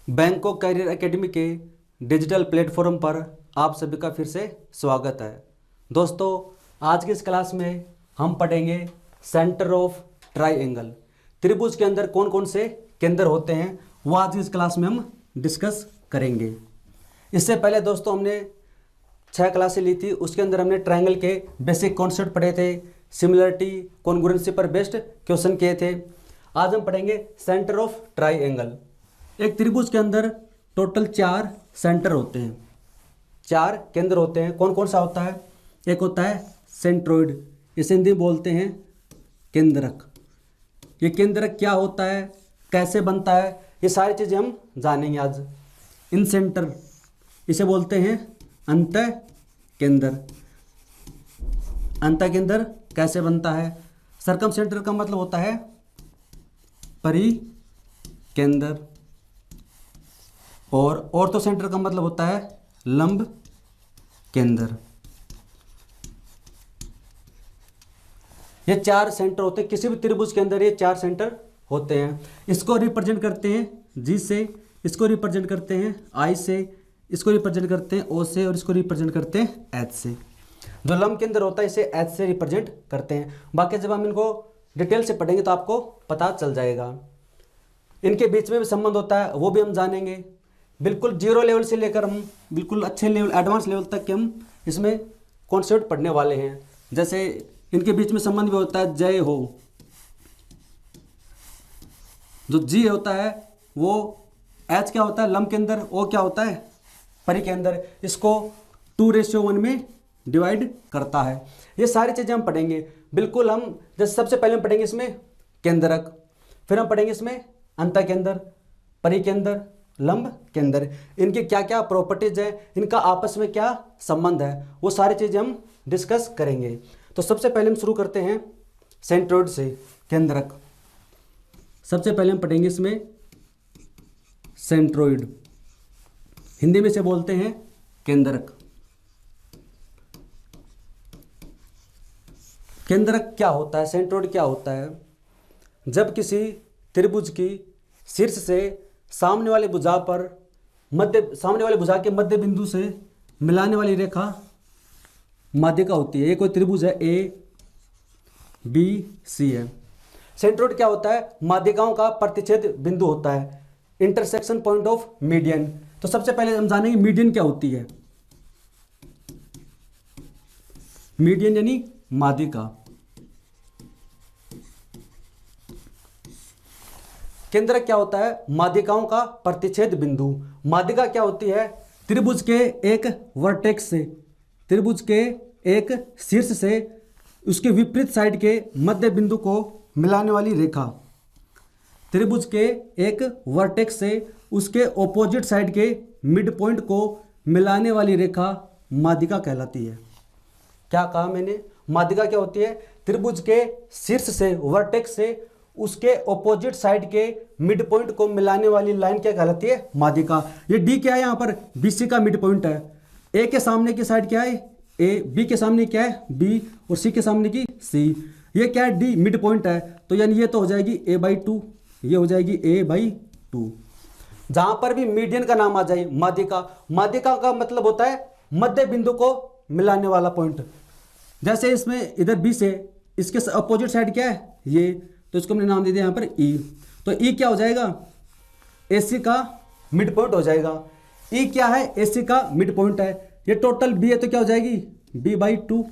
Bangkok career academy के digital platform पर आप सभी का फिर से स्वागत है। दोस्तों, आज की इस क्लास में हम पढ़ेंगे सेंटर ऑफ ट्राइएंगल। त्रिभुज के अंदर कौन कौन से केंद्र होते हैं वो आज की इस क्लास में हम डिस्कस करेंगे। इससे पहले दोस्तों हमने 6 क्लासें ली थी, उसके अंदर हमने ट्राइंगल के बेसिक कॉन्सेप्ट पढ़े थे, सिमिलरिटी कॉन्ग्रुएंसी पर बेस्ड क्वेश्चन किए थे। आज हम पढ़ेंगे सेंटर ऑफ ट्राइएंगल। एक त्रिभुज के अंदर टोटल 4 सेंटर होते हैं, 4 केंद्र होते हैं। कौन कौन सा होता है? एक होता है सेंट्रोइड, इसे हिंदी में बोलते हैं केंद्रक। ये केंद्रक क्या होता है, कैसे बनता है, ये सारी चीज़ें हम जानेंगे आज। इन सेंटर, इसे बोलते हैं अंतः केंद्र। अंतः केंद्र कैसे बनता है? सर्कम सेंटर का मतलब होता है परिकेंद्र, और ऑर्थो सेंटर का मतलब होता है लंब केंद्र। ये 4 सेंटर होते हैं किसी भी त्रिभुज के अंदर, ये 4 सेंटर होते हैं। इसको रिप्रेजेंट करते हैं जी से, इसको रिप्रेजेंट करते हैं आई से, इसको रिप्रेजेंट करते हैं ओ से, और इसको रिप्रेजेंट करते हैं एच से। जो लंब केंद्र होता है इसे एच से रिप्रेजेंट करते हैं। बाकी जब हम इनको डिटेल से पढ़ेंगे तो आपको पता चल जाएगा। इनके बीच में भी संबंध होता है, वो भी हम जानेंगे। बिल्कुल 0 लेवल से लेकर हम बिल्कुल अच्छे लेवल, एडवांस लेवल तक के हम इसमें कॉन्सेप्ट पढ़ने वाले हैं। जैसे इनके बीच में संबंध भी होता है जय हो, जो जी होता है वो एच क्या होता है लंब के अंदर, ओ क्या होता है परि के अंदर, इसको 2:1 में डिवाइड करता है। ये सारी चीज़ें हम पढ़ेंगे। बिल्कुल हम जैसे सबसे पहले हम पढ़ेंगे इसमें केंद्रक, फिर हम पढ़ेंगे इसमें अंतः केंद्र, परि केंद्र, लंब केंद्र। इनकी क्या क्या प्रॉपर्टीज है, इनका आपस में क्या संबंध है, वो सारी चीज़ें हम डिस्कस करेंगे। तो सबसे पहले हम शुरू करते हैं सेंट्रोइड से, केंद्रक। सबसे पहले हम पढ़ेंगे इसमें सेंट्रोइड, हिंदी में से बोलते हैं केंद्रक। केंद्रक क्या होता है, सेंट्रोइड क्या होता है? जब किसी त्रिभुज की शीर्ष से सामने वाली भुजा के मध्य बिंदु से मिलाने वाली रेखा माध्यिका होती है। ये कोई त्रिभुज है ए बी सी है। सेंट्रोइड क्या होता है? माध्यिकाओं का प्रतिच्छेद बिंदु होता है, इंटरसेक्शन पॉइंट ऑफ मीडियन। तो सबसे पहले हम जानेंगे मीडियन क्या होती है। मीडियन यानी माध्यिका। केंद्र क्या होता है? माध्यिकाओं का प्रतिच्छेद बिंदु। माध्यिका क्या होती है? त्रिभुज के एक वर्टेक्स से, त्रिभुज के एक शीर्ष से उसके विपरीत साइड के मध्य बिंदु को मिलाने वाली रेखा। त्रिभुज के एक वर्टेक्स से उसके ऑपोजिट साइड के मिड पॉइंट को मिलाने वाली रेखा माध्यिका कहलाती है। क्या कहा मैंने? माध्यिका क्या होती है? त्रिभुज के शीर्ष से, वर्टेक्स से उसके ऑपोजिट साइड के मिड पॉइंट को मिलाने वाली लाइन क्या कहलाती है? माध्यिका। ये डी क्या है? यहाँ पर बीसी का मिड पॉइंट है। ए के सामने की साइड क्या है? ए, बी के सामने क्या है? बी, और सी के सामने की सी। ये क्या है? डी मिड पॉइंट है, तो यानी ये तो हो जाएगी a/2, ये हो जाएगी a/2। जहां पर भी मीडियन का नाम आ जाए माध्यिका, माध्यिका का मतलब होता है मध्य बिंदु को मिलाने वाला पॉइंट। जैसे इसमें इधर बी से इसके अपोजिट साइड क्या है? ये, तो इसको हमने नाम दे दिया यहाँ पर ई। तो ई क्या हो जाएगा? AC का मिड पॉइंट हो जाएगा। ई क्या है? AC का मिड पॉइंट है। ये टोटल बी है तो क्या हो जाएगी? b/2,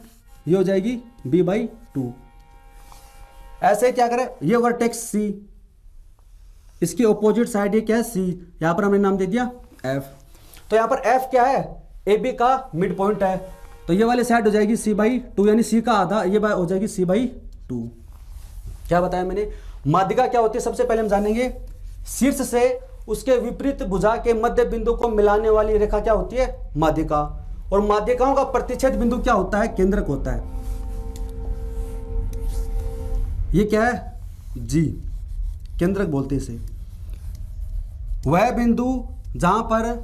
ये हो जाएगी b/2। ऐसे क्या करें? ये वर्टेक्स सी, इसकी ऑपोजिट साइड ये क्या है? सी। यहाँ पर हमने नाम दे दिया F। तो यहाँ पर F क्या है? AB का मिड पॉइंट है, तो ये वाली साइड हो जाएगी c/2, यानी C का आधा, ये हो जाएगी c/2। क्या बताया मैंने? माध्यिका क्या होती है? सबसे पहले हम जानेंगे शीर्ष से उसके विपरीत भुजा के मध्य बिंदु को मिलाने वाली रेखा क्या होती है? माध्यिका। और माध्यिकाओं का प्रतिच्छेद बिंदु क्या होता है? केंद्रक होता है। ये क्या है? जी, केंद्रक बोलते हैं इसे। वह बिंदु जहां पर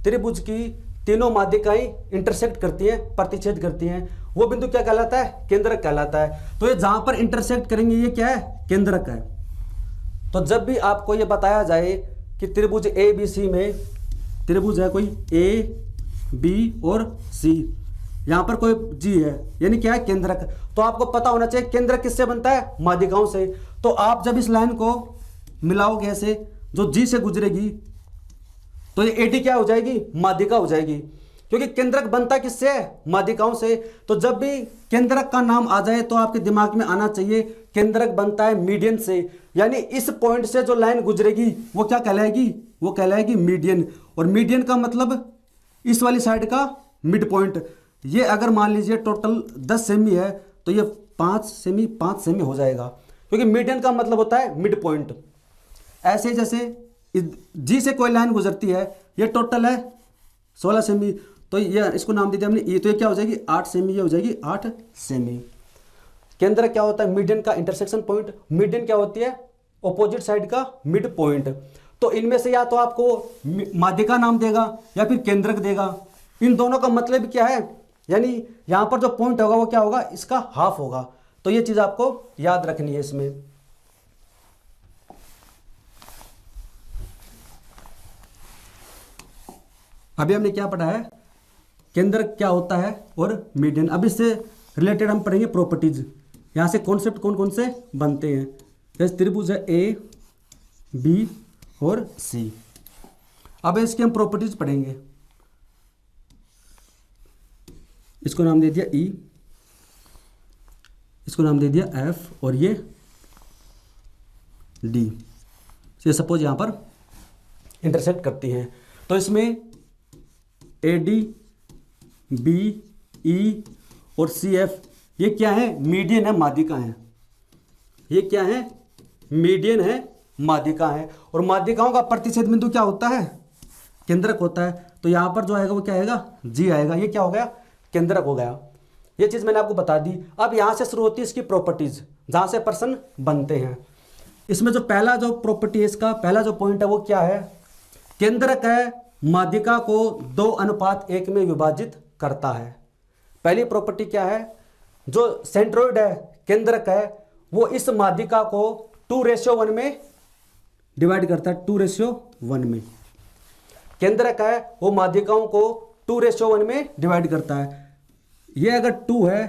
त्रिभुज की तीनों माध्यिकाएं इंटरसेक्ट करती हैं, प्रतिच्छेद करती हैं, वो बिंदु क्या कहलाता है? केंद्रक कहलाता है। तो ये जहां पर इंटरसेक्ट करेंगे ये क्या है? केंद्रक है। तो जब भी आपको ये बताया जाए कि त्रिभुज ए बी सी में त्रिभुज है कोई ए बी और सी, यहाँ पर कोई जी है, यानी क्या है केंद्रक। तो आपको पता होना चाहिए केंद्रक किससे बनता है, माध्यिकाओं से। तो आप जब इस लाइन को मिलाओगे ऐसे, जो जी से गुजरेगी, तो ये एडी क्या हो जाएगी, माध्यिका हो जाएगी, क्योंकि केंद्रक बनता किससे है, माध्यिकाओं से। तो जब भी केंद्रक का नाम आ जाए तो आपके दिमाग में आना चाहिए केंद्रक बनता है मीडियन से, यानी इस पॉइंट से जो लाइन गुजरेगी वो क्या कहलाएगी, वो कहलाएगी मीडियन। और मीडियन का मतलब इस वाली साइड का मिड पॉइंट। ये अगर मान लीजिए टोटल 10 सेमी है तो ये 5 सेमी हो जाएगा, क्योंकि मीडियन का मतलब होता है मिड पॉइंट। ऐसे जैसे जी से कोई लाइन गुजरती है, ये टोटल है 16 सेमी, तो ये इसको नाम दे दिया हमने ई, तो ये क्या हो जाएगी 8 सेमी, ये हो जाएगी 8 सेमी। केंद्र क्या होता है, मीडियन का इंटरसेक्शन पॉइंट। मीडियन क्या होती है, ऑपोजिट साइड का मिड पॉइंट। तो इनमें से या तो आपको माध्यिका नाम देगा या फिर केंद्रक देगा। इन दोनों का मतलब क्या है, यानी यहां पर जो पॉइंट होगा वो क्या होगा, इसका हाफ होगा। तो ये चीज आपको याद रखनी है इसमें। अभी हमने क्या पढ़ा है, केंद्रक क्या होता है और मीडियन। अब इससे रिलेटेड हम पढ़ेंगे प्रॉपर्टीज। यहां से कॉन्सेप्ट कौन कौन से बनते हैं, जैसे त्रिभुज है ए बी और सी। अब इसकी हम प्रॉपर्टीज पढ़ेंगे। इसको नाम दे दिया ई, इसको नाम दे दिया एफ, और ये डी। ये सपोज यहां पर इंटरसेक्ट करती हैं, तो इसमें ए डी बी ई और सी एफ ये क्या है, मीडियन है, माध्यिका है। ये क्या है, मीडियन है, माध्यिका है। और माध्यिकाओं का प्रतिच्छेद बिंदु क्या होता है, केंद्रक होता है। तो यहां पर जो आएगा वो क्या आएगा, जी आएगा। ये क्या हो गया, केंद्रक हो गया। ये चीज मैंने आपको बता दी। अब यहां से शुरू होती है इसकी प्रॉपर्टीज, जहां से प्रश्न बनते हैं। इसमें जो पहला जो प्रॉपर्टी है, इसका पहला जो पॉइंट है वो क्या है, केंद्रक है माध्यिका को 2:1 में विभाजित करता है। पहली प्रॉपर्टी क्या है, जो सेंट्रोइड है, केंद्रक है, वो इस माध्यिका को 2:1 में डिवाइड करता है। 2:1 में केंद्रक है वो माध्यिकाओं को 2:1 में डिवाइड करता है। ये अगर 2 है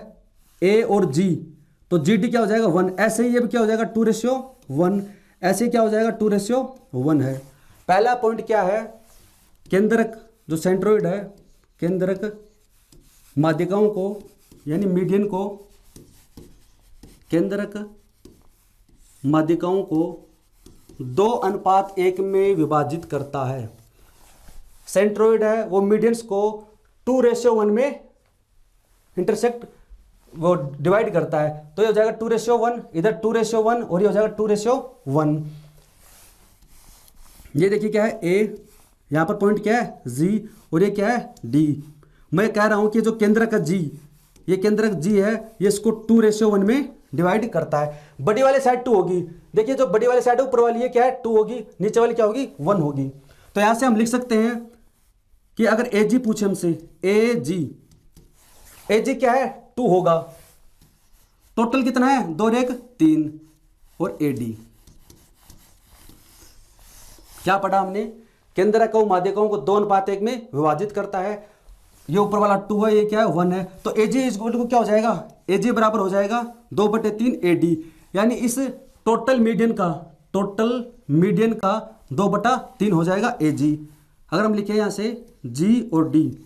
ए और जी, तो जी डी क्या हो जाएगा 1। ऐसे ही ये भी क्या हो जाएगा 2:1, ऐसे क्या हो जाएगा 2:1 है। पहला पॉइंट क्या है, केंद्रक जो सेंट्रोइड है, केंद्रक माध्यिकाओं को यानी मीडियन को, केंद्रक माध्यिकाओं को 2:1 में विभाजित करता है। सेंट्रोइड है वो मीडियंस को 2:1 में इंटरसेक्ट वो डिवाइड करता है। तो ये हो जाएगा 2:1, इधर 2:1 और ये हो जाएगा 2:1। ये देखिए क्या है ए, यहां पर पॉइंट क्या है जी, और ये क्या है डी। मैं कह रहा हूं कि जो केंद्रक का जी, ये केंद्रक जी है, ये इसको 2:1 में डिवाइड करता है। बड़ी वाली साइड 2 होगी, देखिए जो बड़ी वाली साइड है ऊपर वाली ये क्या है 2 होगी, नीचे वाली क्या होगी 1 होगी। तो यहां से हम लिख सकते हैं कि अगर ए जी पूछे हमसे, ए जी क्या है 2 होगा। टोटल कितना है 2 और 1 3, और ए डी क्या पढ़ा हमने, केंद्रक को माध्यिकाओं को 2:1 में विभाजित करता है। ये ऊपर वाला 2 है, ये क्या है 1 है। तो ए जी इस को क्या हो जाएगा, ए जी बराबर हो जाएगा 2/3 ए डी, यानी इस टोटल मीडियन का 2/3 हो जाएगा ए जी। अगर हम लिखे यहां से जी और डी,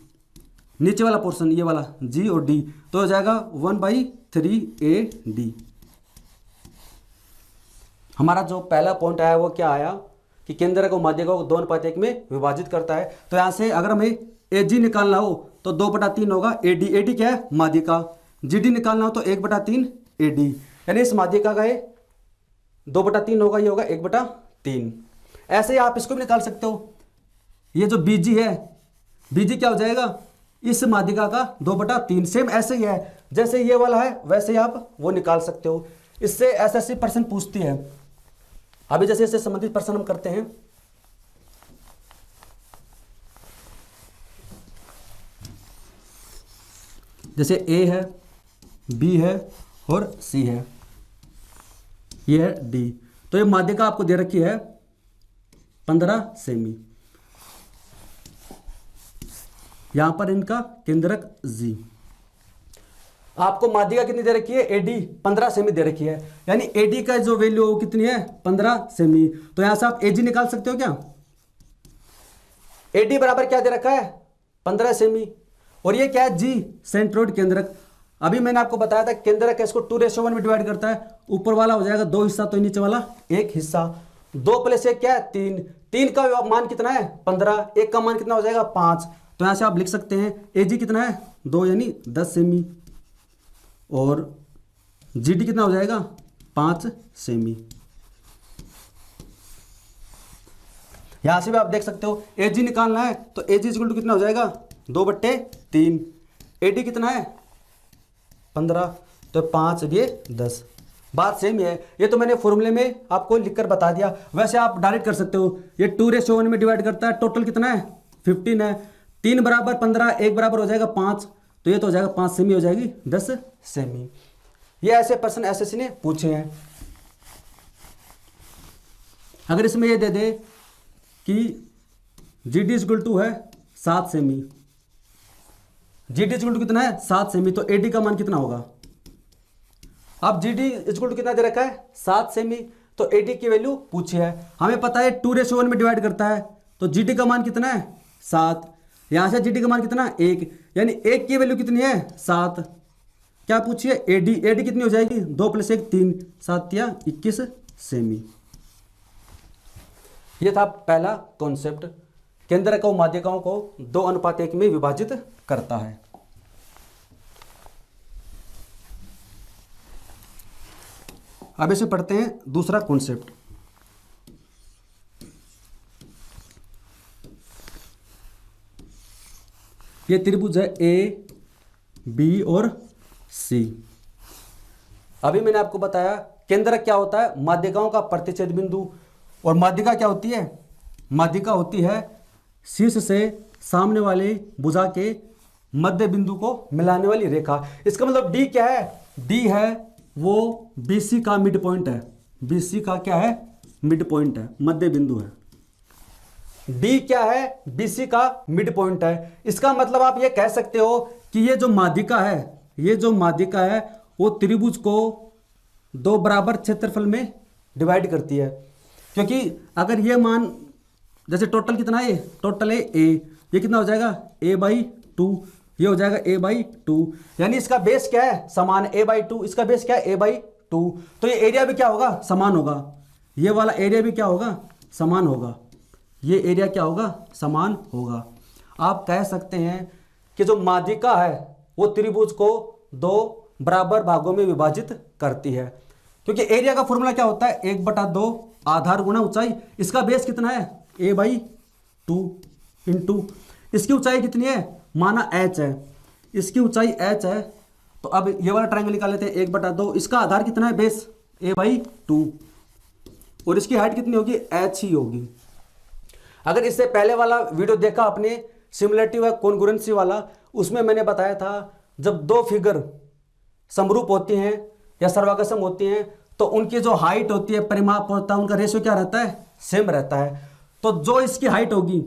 नीचे वाला पोर्शन ये वाला जी और डी, तो हो जाएगा 1/3 ए डी। हमारा जो पहला पॉइंट आया वो क्या आया कि केंद्रक को माध्यिका को 2:1 में विभाजित करता है। तो यहां से अगर हमें ए जी निकालना हो तो 2/3 होगा ए डी क्या है माध्यिका। जी डी निकालना हो तो 1/3 ए डी, यानी इस माध्यिका का 2/3 होगा, ये होगा 1/3। ऐसे ही आप इसको भी निकाल सकते हो। ये जो बीजी है, बीजी क्या हो जाएगा इस माध्यिका का 2/3। सेम ऐसे ही है जैसे ये वाला है, वैसे ही आप वो निकाल सकते हो। इससे एसएससी प्रश्न पूछती है। अभी जैसे इससे संबंधित प्रश्न हम करते हैं। जैसे ए है, बी है और सी है, ये है डी। तो ये माध्यिका आपको दे रखी है 15 सेमी। यहां पर इनका केंद्रक जी। आपको माध्यिका कितनी दे रखी है, एडी 15 सेमी दे रखी है, यानी एडी का जो वैल्यू है वो कितनी है, 15 सेमी। तो यहां से आप एजी निकाल सकते हो क्या, एडी बराबर क्या दे रखा है, 15 सेमी, और ये क्या है, जी सेंट्रोइड केंद्रक। अभी मैंने आपको बताया था केंद्रक इसको 2:1 में डिवाइड करता है, ऊपर वाला हो जाएगा 2 हिस्सा, तो नीचे वाला 1 हिस्सा। 2 + 1 क्या है, 3, 3 का मान कितना है, 15, 1 का मान कितना हो जाएगा, 5। तो यहां से आप लिख सकते हैं एजी कितना है, 2 यानी 10 सेमी, और जीडी कितना हो जाएगा, 5 सेमी। यहां से भी आप देख सकते हो एजी निकालना है, तो एजी इक्वल टू कितना हो जाएगा, 2/3। एडी कितना है, 15, तो 5 ये 10। बात सेम ही है, ये तो मैंने फॉर्मूले में आपको लिखकर बता दिया। वैसे आप डायरेक्ट कर सकते हो, ये 2:1 में डिवाइड करता है, टोटल कितना है, 15 है। 3 बराबर 15, 1 बराबर हो जाएगा 5, तो ये तो हो जाएगा 5 सेमी हो जाएगी 10 सेमी। ये ऐसे प्रश्न एसएससी ने पूछे हैं। अगर इसमें ये दे दे कि जीडी इक्वल टू है 7 सेमी, जीडी इक्वल टू कितना है, 7 सेमी, तो एडी का मान कितना होगा। अब जीडी इक्वल टू कितना दे रखा है, 7 सेमी, तो एडी की वैल्यू पूछी है। हमें पता है 2:1 में डिवाइड करता है, तो जीडी का मान कितना है, 7। यहां से जीडी का मान कितना, 1, यानी 1 की वैल्यू कितनी है, 7। क्या पूछिए, एडी, एडी कितनी हो जाएगी, 2 + 1 3, 7 या 21 सेमी। यह था पहला कॉन्सेप्ट, केंद्रक और माध्यिकाओं को 2:1 में विभाजित करता है। अब इसे पढ़ते हैं दूसरा कॉन्सेप्ट। ये त्रिभुज है ए, बी और सी। अभी मैंने आपको बताया केंद्रक क्या होता है, माध्यिकाओं का प्रतिच्छेद बिंदु। और माध्यिका क्या होती है, माध्यिका होती है शीर्ष से सामने वाले भुजा के मध्य बिंदु को मिलाने वाली रेखा। इसका मतलब डी क्या है, डी है वो बीसी का मिड पॉइंट है, बीसी का क्या है, मिड पॉइंट है, मध्य बिंदु है। डी क्या है, बीसी का मिड पॉइंट है। इसका मतलब आप ये कह सकते हो कि ये जो माध्यिका है, ये जो माध्यिका है वो त्रिभुज को 2 बराबर क्षेत्रफल में डिवाइड करती है। क्योंकि अगर ये मान, जैसे टोटल कितना है, टोटल है ए, ये कितना हो जाएगा, a/2, ये हो जाएगा a/2, यानी इसका बेस क्या है, समान a/2, इसका बेस क्या है, a/2, तो ये एरिया भी क्या होगा, समान होगा। ये वाला एरिया भी क्या होगा, समान होगा। ये एरिया क्या होगा, समान होगा। आप कह सकते हैं कि जो माध्यिका है वो त्रिभुज को 2 बराबर भागों में विभाजित करती है। क्योंकि एरिया का फॉर्मूला क्या होता है, 1/2 आधार गुणा ऊंचाई। इसका बेस कितना है, a/2 इंटू इसकी ऊंचाई कितनी है, माना h है, इसकी ऊंचाई h है। तो अब ये वाला ट्रायंगल निकाल लेते हैं, 1/2, इसका आधार कितना है, बेस a/2, और इसकी हाइट कितनी होगी, h ही होगी। अगर इससे पहले वाला वीडियो देखा आपने, सिमिलरिटी व कॉन्ग्रुएंसी वाला, उसमें मैंने बताया था जब 2 फिगर समरूप होती हैं या सर्वागसम होती हैं तो उनकी जो हाइट होती है, परिमाप होता है, उनका रेशियो क्या रहता है, सेम रहता है। तो जो इसकी हाइट होगी,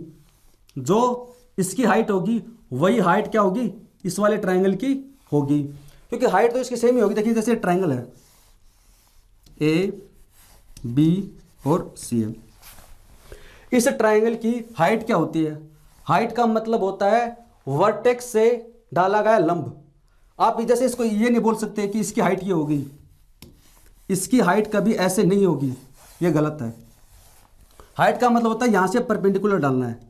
जो इसकी हाइट होगी वही हाइट क्या होगी, इस वाले ट्रायंगल की होगी, क्योंकि हाइट तो इसकी सेम ही होगी। देखिए जैसे ट्रायंगल है ए, बी और सी है, इस ट्रायंगल की हाइट क्या होती है, हाइट का मतलब होता है वर्टेक्स से डाला गया लंब। आप जैसे इसको ये नहीं बोल सकते कि इसकी हाइट ये होगी, इसकी हाइट कभी ऐसे नहीं होगी, ये गलत है। हाइट का मतलब होता है यहां से परपेंडिकुलर डालना है।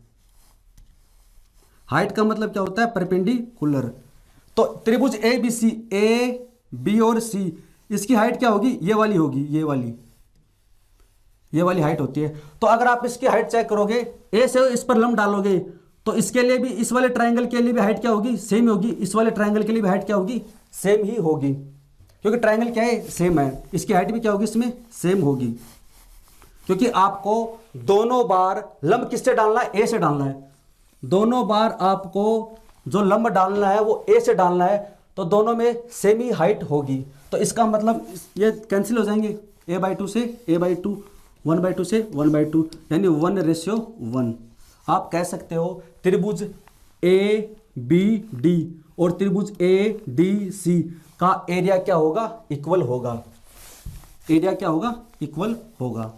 हाइट का मतलब क्या होता है, परपेंडिकुलर। तो त्रिभुज A B C, A B और सी, इसकी हाइट क्या होगी, ये वाली होगी, ये वाली हाइट होती है। तो अगर आप इसकी हाइट चेक करोगे, ए से इस पर लंब डालोगे तो इसके लिए भी, इस वाले ट्रायंगल के लिए भी हाइट क्या होगी, सेम होगी। इस वाले ट्रायंगल के लिए भी हाइट क्या होगी, सेम ही होगी, क्योंकि ट्रायंगल क्या है, सेम है। इसकी हाइट भी क्या होगी, इसमें सेम होगी, क्योंकि आपको दोनों बार लंब किससे डालना है, ए से डालना है। दोनों बार आपको जो लंब डालना है वो ए से डालना है, तो दोनों में सेम ही हाइट होगी। तो इसका मतलब ये कैंसिल हो जाएंगे, a/2 से a/2, 1/2 से 1/2 यानी 1:1। आप कह सकते हो त्रिभुज ए बी डी और त्रिभुज ए डी सी का एरिया क्या होगा, इक्वल होगा। एरिया क्या होगा, इक्वल होगा।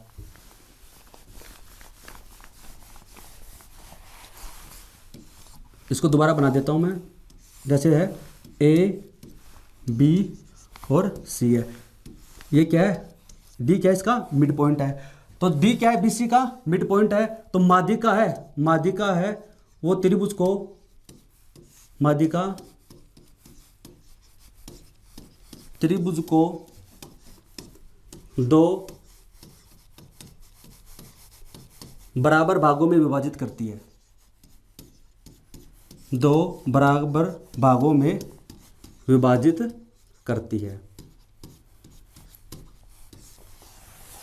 इसको दोबारा बना देता हूं मैं, जैसे है ए बी और सी है, ये क्या है, डी क्या है, इसका मिड पॉइंट है। तो डी क्या है, बी सी का मिड पॉइंट है। तो माध्यिका है वो त्रिभुज को, माध्यिका त्रिभुज को दो बराबर भागों में विभाजित करती है, दो बराबर भागों में विभाजित करती है।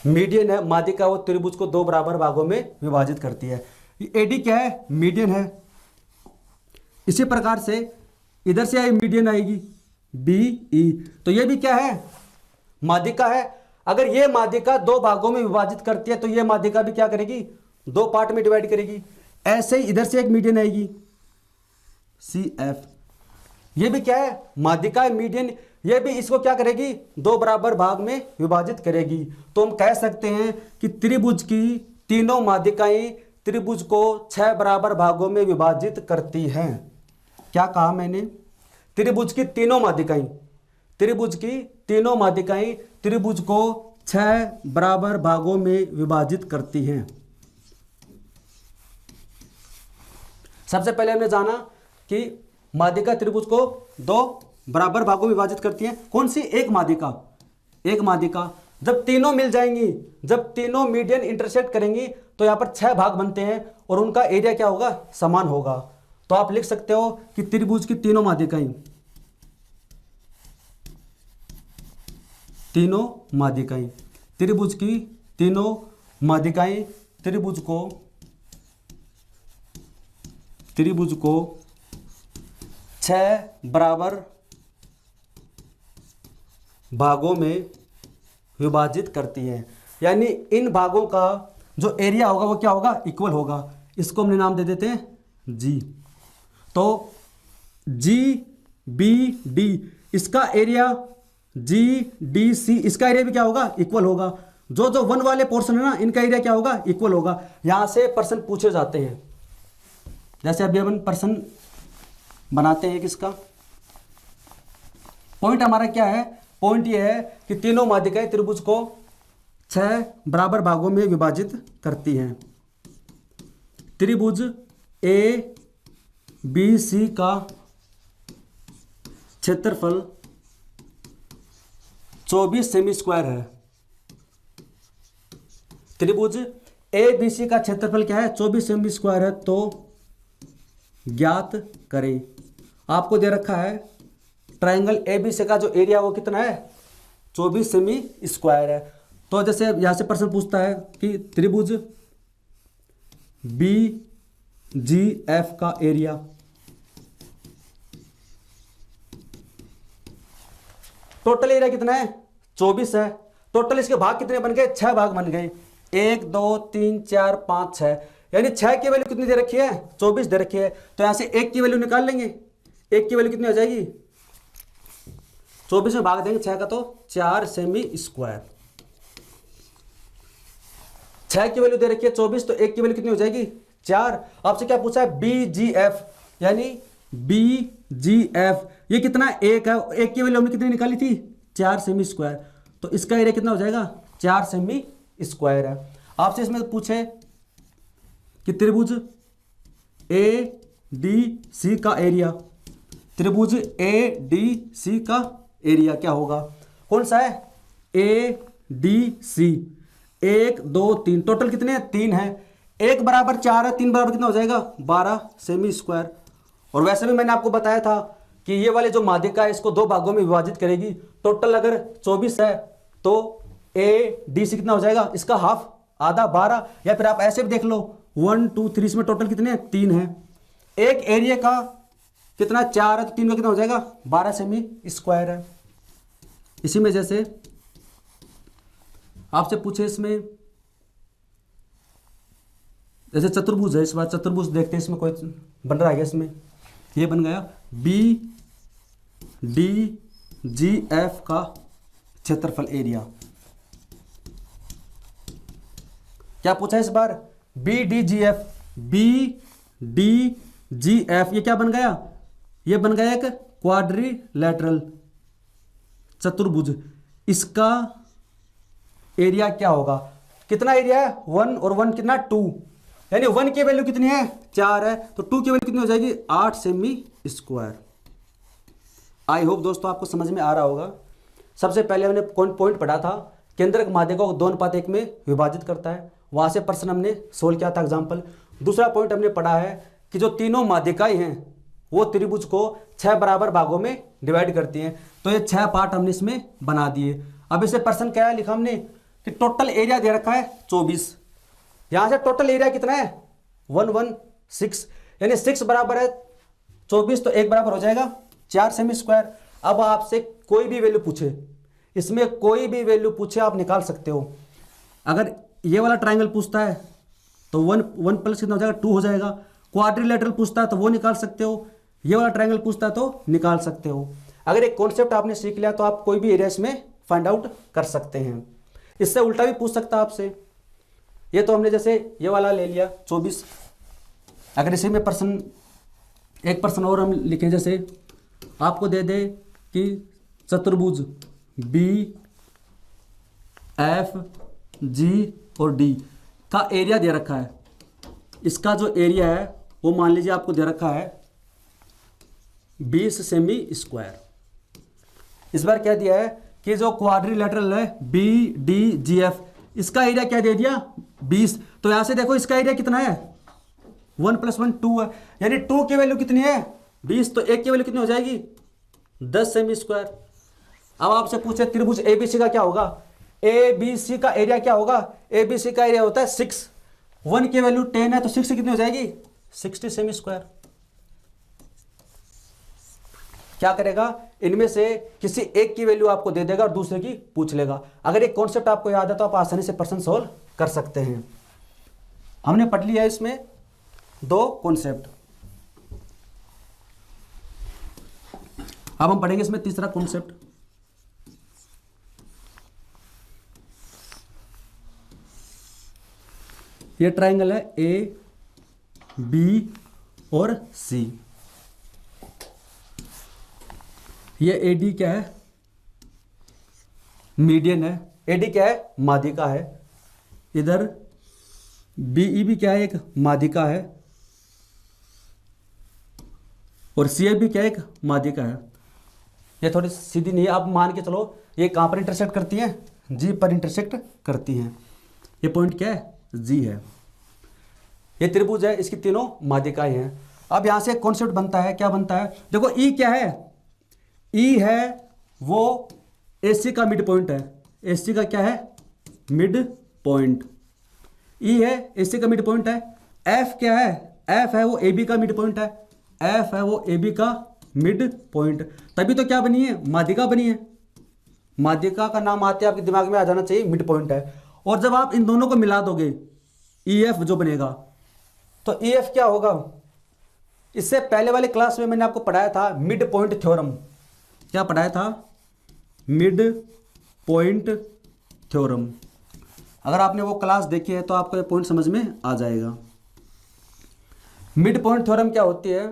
मीडियन है, माध्यिका वो त्रिभुज को दो बराबर भागों में विभाजित करती है। एडी क्या है, मीडियन है। इसी प्रकार से इधर से आई मीडियन आएगी बी ई, तो ये भी क्या है, माध्यिका है। अगर ये माध्यिका दो भागों में विभाजित करती है तो ये माध्यिका भी क्या करेगी, दो पार्ट में डिवाइड करेगी। ऐसे ही इधर से एक मीडियन आएगी सी एफ, ये भी क्या है, माध्यिका है मीडियन, ये भी इसको क्या करेगी, दो बराबर भाग में विभाजित करेगी। तो हम कह सकते हैं कि त्रिभुज की तीनों माध्यिकाएं त्रिभुज को 6 बराबर भागों में विभाजित करती हैं। क्या कहा मैंने, त्रिभुज की तीनों माध्यिकाएं, त्रिभुज की तीनों माध्यिकाएं त्रिभुज को 6 बराबर भागों में विभाजित करती हैं। सबसे पहले हमने जाना कि माध्यिका त्रिभुज को दो बराबर भागों में विभाजित करती हैं। कौन सी, एक माध्यिका, एक माध्यिका। जब तीनों मिल जाएंगी, जब तीनों मीडियन इंटरसेक्ट करेंगी तो यहां पर 6 भाग बनते हैं और उनका एरिया क्या होगा, समान होगा। तो आप लिख सकते हो कि त्रिभुज की तीनों माध्यिकाएं, तीनों माध्यिकाएं, त्रिभुज की तीनों माध्यिकाएं त्रिभुज को 6 बराबर भागों में विभाजित करती है। यानी इन भागों का जो एरिया होगा वो क्या होगा, इक्वल होगा। इसको हमने नाम दे देते हैं जी। तो जी बी डी इसका एरिया, जी डी सी इसका एरिया भी क्या होगा, इक्वल होगा। जो जो 1 वाले पोर्शन है ना, इनका एरिया क्या होगा, इक्वल होगा। यहां से पर्सन पूछे जाते हैं, जैसे अभी अपन पर्सन बनाते हैं किसका। पॉइंट हमारा क्या है, पॉइंट ये है कि तीनों माध्यिकाएं त्रिभुज को 6 बराबर भागों में विभाजित करती हैं। त्रिभुज ए बी सी का क्षेत्रफल 24 सेमी स्क्वायर है। त्रिभुज ए बी सी का क्षेत्रफल क्या है, 24 सेमी स्क्वायर है। तो ज्ञात करें। आपको दे रखा है ट्रायंगल एबीसी का जो एरिया वो कितना है, 24 सेमी स्क्वायर है। तो जैसे यहां से प्रश्न पूछता है कि त्रिभुज बी जी एफ का एरिया, टोटल एरिया कितना है, 24 है। टोटल इसके भाग कितने बन गए, 6 भाग बन गए, 1 2 3 4 5 6, यानी 6 की वैल्यू कितनी दे रखी है, 24 दे रखी है। तो यहां से 1 की वैल्यू निकाल लेंगे, 1 की वैल्यू कितनी हो जाएगी, 24 में भाग देंगे 6 का तो 4 सेमी स्क्वायर। 6 की वैल्यू दे रखी है 24, तो 1 की वैल्यू कितनी हो जाएगी, 4। आपसे क्या पूछा है, बी जी एफ, यानी बी जी एफ ये कितना, 1 है। 1 की वैल्यू हमने कितनी निकाली थी, 4 सेमी स्क्वायर। तो इसका एरिया कितना हो जाएगा, 4 सेमी स्क्वायर है। आपसे इसमें पूछे कि त्रिभुज ए डी सी का एरिया, त्रिभुज ए डी सी का एरिया क्या होगा, कौन सा है, ए डी सी। 1 2 3 टोटल कितने हैं, 3 है। 1 बराबर 4 है, 3 बराबर कितना हो जाएगा, 12 सेमी स्क्वायर। और वैसे भी मैंने आपको बताया था कि ये वाले जो माध्यिका है इसको 2 भागों में विभाजित करेगी। टोटल अगर 24 है तो ए डी सी कितना हो जाएगा, इसका हाफ, आधा 12। या फिर आप ऐसे भी देख लो 1 2 3, इसमें टोटल कितने हैं, 3 है। एक एरिया का कितना, 4 है, तो 3 का कितना हो जाएगा, 12 सेमी स्क्वायर है। इसी में जैसे आपसे पूछे इसमें जैसे चतुर्भुज है, इस बार चतुर्भुज देखते हैं, इसमें कोई बन रहा है क्या, इसमें ये बन गया बी डी जी एफ का क्षेत्रफल एरिया। क्या पूछा है इस बार, B D G F, B D G F, ये क्या बन गया, ये बन गया एक क्वाड्रिलेटरल चतुर्भुज। इसका एरिया क्या होगा, कितना एरिया है 1 और 1 कितना 2, यानी 1 की वैल्यू कितनी है 4 है, तो 2 की वैल्यू कितनी हो जाएगी 8 सेमी स्क्वायर। आई होप दोस्तों आपको समझ में आ रहा होगा। सबसे पहले हमने पॉइंट पढ़ा था, केंद्रक माध्यिका को 2:1 में विभाजित करता है, वहां से प्रश्न हमने सोल्व किया था एग्जाम्पल। दूसरा पॉइंट हमने पढ़ा है कि जो तीनों माध्यिकाएं हैं वो त्रिभुज को 6 बराबर भागों में डिवाइड करती हैं, तो ये 6 पार्ट हमने इसमें बना दिए। अब इसे प्रश्न क्या है लिखा हमने कि टोटल एरिया दे रखा है 24, यहां से टोटल एरिया कितना है 116, यानी 6 बराबर है 24, तो 1 बराबर हो जाएगा 4 सेमी स्क्वायर। अब आपसे कोई भी वैल्यू पूछे, इसमें कोई भी वैल्यू पूछे आप निकाल सकते हो। अगर ये वाला ट्राइंगल पूछता है तो 1 प्लस कितना हो जाएगा 2 हो जाएगा। क्वाड्रिलेटरल पूछता है तो वो निकाल सकते हो, ये वाला ट्राइंगल पूछता है तो निकाल सकते हो। अगर एक कॉन्सेप्ट आपने सीख लिया तो आप कोई भी एरिया इसमें फाइंड आउट कर सकते हैं। इससे उल्टा भी पूछ सकता है आपसे, ये तो हमने जैसे ये वाला ले लिया 24, अगर इसी में प्रश्न एक प्रश्न और हम लिखें, जैसे आपको दे दे कि चतुर्भुज बी एफ जी और डी का एरिया दे रखा है, इसका जो एरिया है वो मान लीजिए आपको दे रखा है 20 सेमी स्क्वायर। इस बार क्या दिया है कि जो क्वाड्रिलेटरल है बी डी जी एफ, इसका एरिया क्या दे दिया 20, तो यहां से देखो इसका एरिया कितना है 1 + 1 2 है, यानी 2 की वैल्यू कितनी है 20, तो 1 की वैल्यू कितनी हो जाएगी 10 सेमी स्क्वायर। अब आपसे पूछे त्रिभुज एबीसी का क्या होगा, एबीसी का एरिया क्या होगा, एबीसी का एरिया होता है 6, 1 की वैल्यू 10 है, तो 6 कितनी हो जाएगी 60 सेमी स्क्वायर। क्या करेगा, इनमें से किसी एक की वैल्यू आपको दे देगा और दूसरे की पूछ लेगा। अगर एक कॉन्सेप्ट आपको याद है तो आप आसानी से प्रश्न सोल्व कर सकते हैं। हमने पढ़ लिया है इसमें 2 कॉन्सेप्ट, अब हम पढ़ेंगे इसमें तीसरा कॉन्सेप्ट। ये ट्राइंगल है ए बी और सी, ये एडी क्या है मीडियन है, एडी क्या है माध्यिका है, इधर बीई भी क्या है एक माध्यिका है, और सी भी क्या है एक माध्यिका है। ये थोड़ी सीधी नहीं है, आप मान के चलो ये कहां पर इंटरसेक्ट करती है, जी पर इंटरसेक्ट करती हैं। ये पॉइंट क्या है जी है, ये त्रिभुज है, इसकी तीनों माध्यिकाएं हैं। अब यहां से कॉन्सेप्ट बनता है, क्या बनता है देखो, ई क्या है, ई है वो एसी का मिड पॉइंट है, एसी का क्या है मिड पॉइंट, ई है एसी का मिड पॉइंट है। एफ क्या है, एफ है वो एबी का मिड पॉइंट है, एफ है वो एबी का मिड पॉइंट, तभी तो क्या बनी है माध्यिका बनी है। माध्यिका का नाम आते आपके दिमाग में आ जाना चाहिए मिड पॉइंट है। और जब आप इन दोनों को मिला दोगे ई एफ जो बनेगा, तो ई एफ क्या होगा, इससे पहले वाले क्लास में मैंने आपको पढ़ाया था मिड पॉइंट थ्योरम। क्या पढ़ाया था, मिड पॉइंट थ्योरम। अगर आपने वो क्लास देखी है तो आपको ये पॉइंट समझ में आ जाएगा। मिड पॉइंट थ्योरम क्या होती है,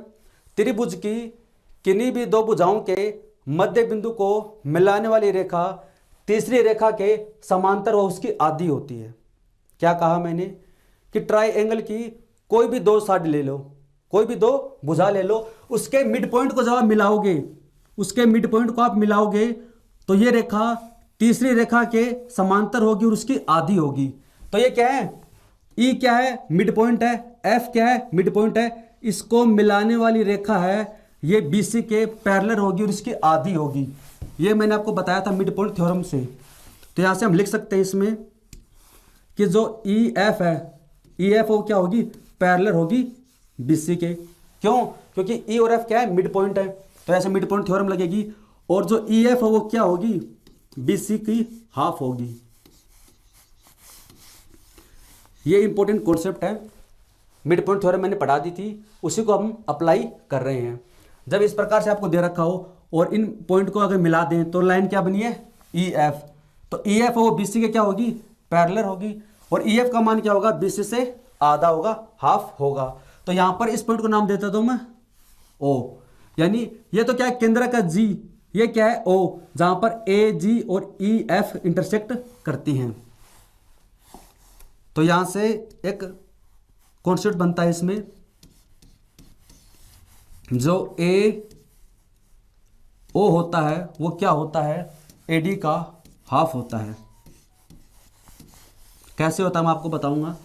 त्रिभुज की किन्हीं भी 2 भुजाओं के मध्य बिंदु को मिलाने वाली रेखा तीसरी रेखा के समांतर व उसकी आधी होती है। क्या कहा मैंने कि ट्राइएंगल की कोई भी 2 साइड ले लो, कोई भी 2 भुजा ले लो, उसके मिड पॉइंट को जब आप मिलाओगे, उसके मिड पॉइंट को आप मिलाओगे तो ये रेखा तीसरी रेखा के समांतर होगी और उसकी आधी होगी। तो ये क्या है, ई क्या है मिड पॉइंट है, एफ क्या है मिड पॉइंट है, इसको मिलाने वाली रेखा है ये बीसी के पैरेलल होगी और इसकी आधी होगी। ये मैंने आपको बताया था मिड पॉइंट थ्योरम से। तो यहां से हम लिख सकते हैं इसमें कि जो ई एफ है, ई एफ वो क्या होगी पैरेलल होगी बीसी के। क्यों, क्योंकि ई और एफ क्या है मिड पॉइंट है, तो ऐसे मिड पॉइंट थ्योरम लगेगी। और जो ई एफ है वो क्या होगी बीसी की हाफ होगी। ये इंपॉर्टेंट कॉन्सेप्ट है, मिड पॉइंट थ्योरम मैंने पढ़ा दी थी, उसी को हम अप्लाई कर रहे हैं। जब इस प्रकार से आपको दे रखा हो और इन पॉइंट को अगर मिला दें तो लाइन क्या बनी है, ई एफ। तो ई एफ वो बी सी के क्या होगी, पैरेलल होगी, और ई एफ का मान क्या होगा, बी सी से आधा होगा, हाफ होगा। तो यहाँ पर इस पॉइंट को नाम देता तो मैं ओ, यानी ये तो क्या है, केंद्र का जी, ये क्या है ओ, जहां पर ए जी और ई एफ इंटरसेक्ट करती हैं। तो यहां से एक कॉन्सेप्ट बनता है इसमें, जो ए ओ होता है वो क्या होता है, ए डी का हाफ होता है। कैसे होता है मैं आपको बताऊंगा।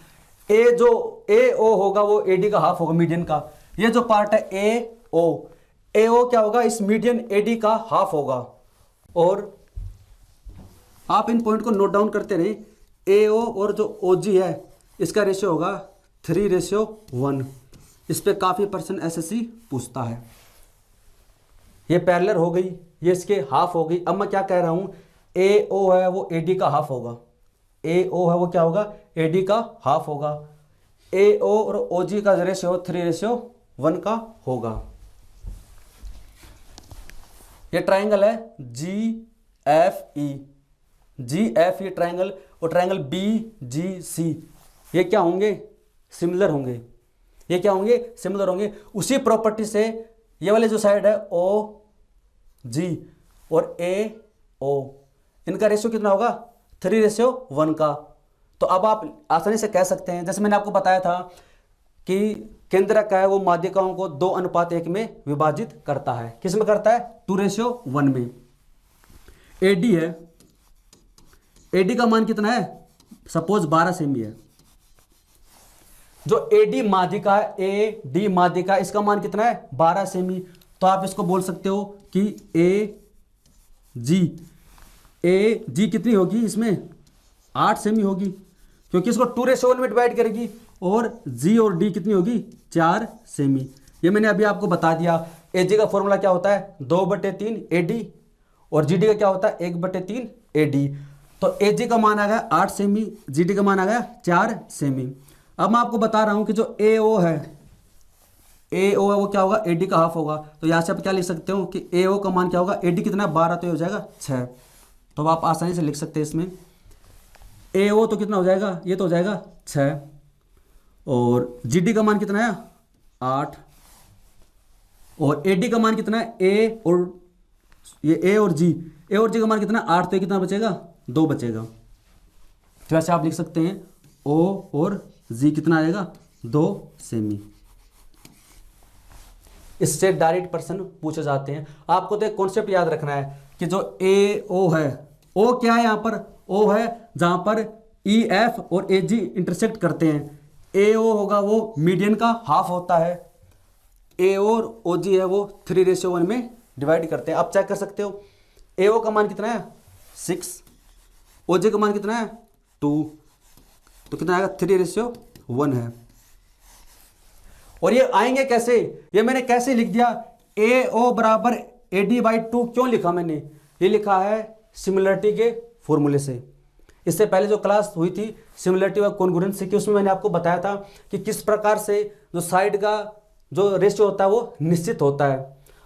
जो ए ओ होगा वो ए डी का हाफ होगा, मीडियन का। ये जो पार्ट है ए ओ क्या होगा, इस मीडियन ए डी का हाफ होगा। और आप इन पॉइंट को नोट डाउन करते रहे, ए ओ और जो ओ जी है इसका रेशियो होगा 3:1। इस पे काफ़ी % एसएससी पूछता है। ये पैरेलल हो गई, ये इसके हाफ हो गई। अब मैं क्या कह रहा हूँ, ए ओ है वो ए डी का हाफ होगा, ए ओ है वो क्या होगा, ए डी का हाफ होगा। ए ओ और ओ जी का रेशियो 3:1 का होगा। ये ट्राइंगल है जी एफ ई ट्राइंगल, और ट्राइंगल बी जी सी, ये क्या होंगे, सिमिलर होंगे। ये क्या होंगे, सिमिलर होंगे। उसी प्रॉपर्टी से ये वाले जो साइड है ओ जी और ए ओ, इनका रेशियो कितना होगा, 3:1 का। तो अब आप आसानी से कह सकते हैं, जैसे मैंने आपको बताया था कि केंद्र का है वो माध्यिकाओं को 2:1 में विभाजित करता है। किस में करता है, 2:1 में। एडी है, एडी का मान कितना है, सपोज 12 सेमी है। जो एडी माध्यिका है, ए डी माध्यिका, इसका मान कितना है, 12 सेमी। तो आप इसको बोल सकते हो कि ए जी कितनी होगी, इसमें 8 सेमी होगी, क्योंकि इसको 2:1 में डिवाइड करेगी। और जी और डी कितनी होगी, 4 सेमी। ये मैंने अभी आपको बता दिया। ए जी का फॉर्मूला क्या होता है, 2/3 ए डी, और जी डी का क्या होता है, 1/3 ए डी। तो ए जी का मान आ गया 8 सेमी, जी डी का मान आ गया 4 सेमी। अब मैं आपको बता रहा हूं कि जो ए ओ है वो क्या होगा, ए डी का हाफ होगा। तो यहां से आप क्या लिख सकते हो कि ए ओ का मान क्या होगा, ए डी कितना, 12, तो ये हो जाएगा 6। तो आप आसानी से लिख सकते हैं इसमें ए ओ तो कितना हो जाएगा, ये तो हो जाएगा 6, और जी डी का मान कितना है, 8, और ए डी का मान कितना है, ए और जी का मान कितना, 8, तो ये कितना बचेगा, 2 बचेगा। तो ऐसे आप लिख सकते हैं ओ और जी कितना आएगा, 2 सेमी। इससे डायरेक्ट प्रश्न पूछे जाते हैं। आपको तो एक कॉन्सेप्ट याद रखना है कि जो ए ओ है, ओ क्या है, यहाँ पर ओ है जहां पर ई एफ और ए जी इंटरसेक्ट करते हैं। ए ओ होगा वो मीडियन का हाफ होता है, ए और ओ जी है वो 3:1 में डिवाइड करते हैं। आप चेक कर सकते हो, ए ओ का मान कितना है, 6, ओ जी का मान कितना है, 2, तो कितना आएगा, 3:1 है। और ये आएंगे कैसे, ये मैंने कैसे लिख दिया, ए ओ बराबर ए डी बाई 2 क्यों लिखा मैंने, ये लिखा है सिमिलरिटी के फॉर्मूले से। इससे पहले जो क्लास हुई थी सिमिलरिटी और कॉन्ग्रुएंसी की, उसमें मैंने आपको बताया था कि किस प्रकार से जो साइड का जो रेशियो होता है वो निश्चित होता है।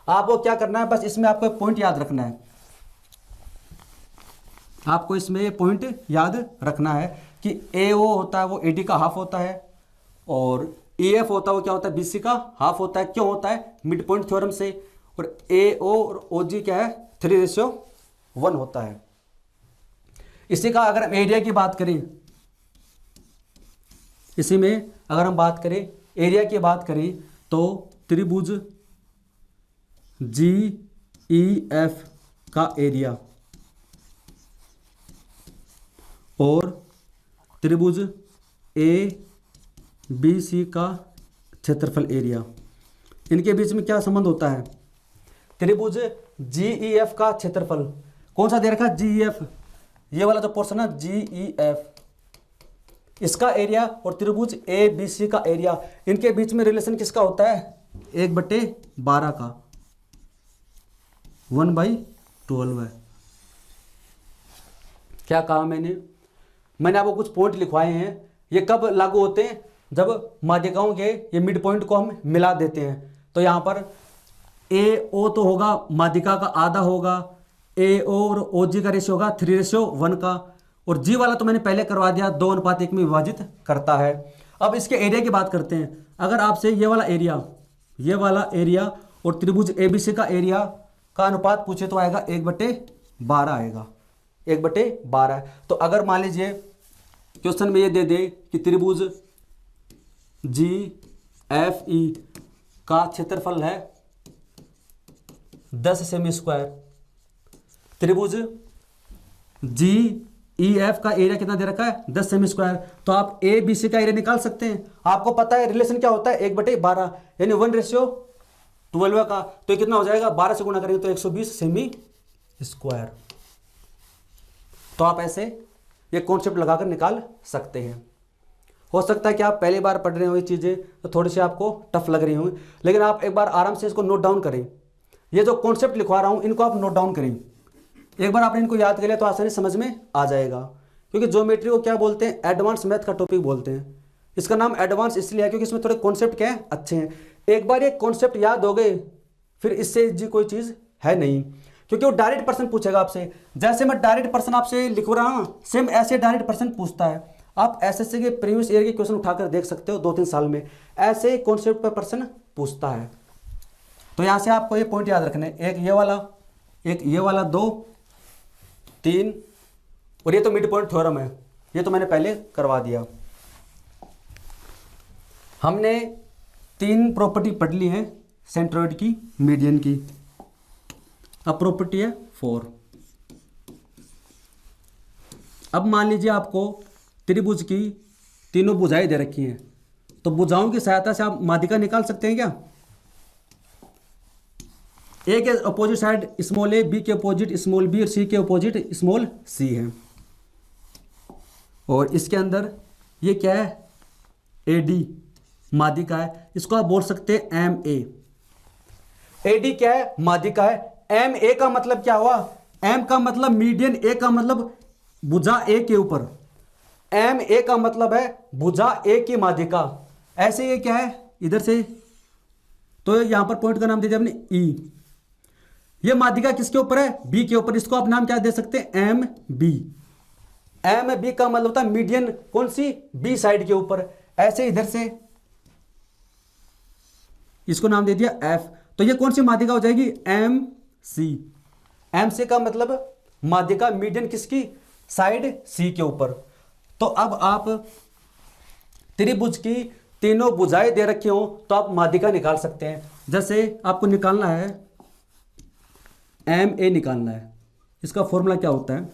आपको क्या करना है, बस इसमें आपको एक पॉइंट याद रखना है, आपको इसमें पॉइंट याद रखना है कि ए ओ होता है वो ए डी का हाफ होता है, और ए एफ होता है वो क्या होता है, बी सी का हाफ होता है। क्यों होता है, मिड पॉइंट थ्योरम से। और ए ओ और ओ जी क्या है, 3:1 होता है। इसी का अगर हम एरिया की बात करें, इसी में अगर हम बात करें एरिया की बात करें, तो त्रिभुज जी ई एफ का एरिया और त्रिभुज ए बी सी का क्षेत्रफल एरिया, इनके बीच में क्या संबंध होता है, त्रिभुज जी ई एफ का क्षेत्रफल कौन सा दे रखा है, जी ई एफ, ये वाला जो पोर्शन है जी ई एफ, इसका एरिया और त्रिभुज ए बी सी का एरिया, इनके बीच में रिलेशन किसका होता है, 1/12 का, 1/12 है। क्या कहा मैंने आपको कुछ पॉइंट लिखवाए हैं, ये कब लागू होते हैं, जब माध्यिकाओं के ये मिड पॉइंट को हम मिला देते हैं तो यहाँ पर ए ओ तो होगा, माध्यिका का आधा होगा, ए और ओ जी का रेशियो होगा 3:1 का, और जी वाला तो मैंने पहले करवा दिया 2:1 में विभाजित करता है। अब इसके एरिया की बात करते हैं। अगर आपसे ये वाला एरिया और त्रिभुज एबीसी का एरिया का अनुपात पूछे तो आएगा 1/12 आएगा, 1/12। तो अगर मान लीजिए क्वेश्चन में ये दे दे कि त्रिभुज जी एफ ई का क्षेत्रफल है 10 सेमी स्क्वायर, त्रिभुज जी ई एफ का एरिया कितना दे रखा है 10 सेमी स्क्वायर, तो आप ए बी सी का एरिया निकाल सकते हैं। आपको पता है रिलेशन क्या होता है 1/12 यानी 1:12 का, तो ये कितना हो जाएगा 12 से गुणा करेंगे तो 120 सेमी स्क्वायर। तो आप ऐसे ये कॉन्सेप्ट लगाकर निकाल सकते हैं। हो सकता है कि आप पहली बार पढ़ रहे हो ये चीज़ें तो थोड़ी सी आपको टफ लग रही होंगी, लेकिन आप एक बार आराम से इसको नोट डाउन करें। ये जो कॉन्सेप्ट लिखवा रहा हूँ इनको आप नोट डाउन करें, एक बार आपने इनको याद कर लिया तो आसानी समझ में आ जाएगा। क्योंकि ज्योमेट्री को क्या बोलते हैं, एडवांस मैथ का टॉपिक बोलते हैं। इसका नाम एडवांस इसलिए है क्योंकि इसमें थोड़े कॉन्सेप्ट क्या है अच्छे हैं। एक बार ये कॉन्सेप्ट याद हो गए फिर इससे जी कोई चीज़ है नहीं, क्योंकि वो डायरेक्ट पर्सन पूछेगा आपसे। जैसे मैं डायरेक्ट पर्सन आपसे लिख रहा हूँ सेम ऐसे डायरेक्ट पर्सन पूछता है। आप एसएससी के प्रीवियस ईयर के क्वेश्चन उठाकर देख सकते हो 2-3 साल में ऐसे कॉन्सेप्ट पर पर्सन पूछता है। तो यहाँ से आपको ये पॉइंट याद रखने, एक ये वाला 2 3 और ये तो मिड पॉइंट थ्योरम है, ये तो मैंने पहले करवा दिया। हमने 3 प्रॉपर्टी पढ़ ली है सेंट्रोइड की, मीडियन की। अब प्रॉपर्टी है 4। अब मान लीजिए आपको त्रिभुज की तीनों भुजाएं दे रखी हैं, तो भुजाओं की सहायता से आप माध्यिका निकाल सकते हैं क्या। ए के अपोजिट साइड स्मॉल ए, बी के अपोजिट स्मॉल बी और सी के अपोजिट स्मॉल सी है। और इसके अंदर ये क्या है ए डी माध्यिका है, इसको आप बोल सकते हैं एम ए डी क्या है माध्यिका है। एम ए का मतलब क्या हुआ, एम का मतलब मीडियन, ए का मतलब भुजा ए के ऊपर, एम ए का मतलब है भुजा ए की माध्यिका। ऐसे ये क्या है इधर से, तो यहां पर पॉइंट का नाम दे दिया हमने ई। ये माध्यिका किसके ऊपर है, बी के ऊपर, इसको आप नाम क्या दे सकते हैं एम बी। एम बी का मतलब होता है मीडियन कौन सी, बी साइड के ऊपर। ऐसे इधर से इसको नाम दे दिया एफ, तो ये कौन सी माध्यिका हो जाएगी एम सी। एम सी का मतलब माध्यिका मीडियन किसकी, साइड सी के ऊपर। तो अब आप त्रिभुज की तीनों भुजाएं दे रखी हो तो आप माध्यिका निकाल सकते हैं। जैसे आपको निकालना है एम ए निकालना है, इसका फॉर्मूला क्या होता है,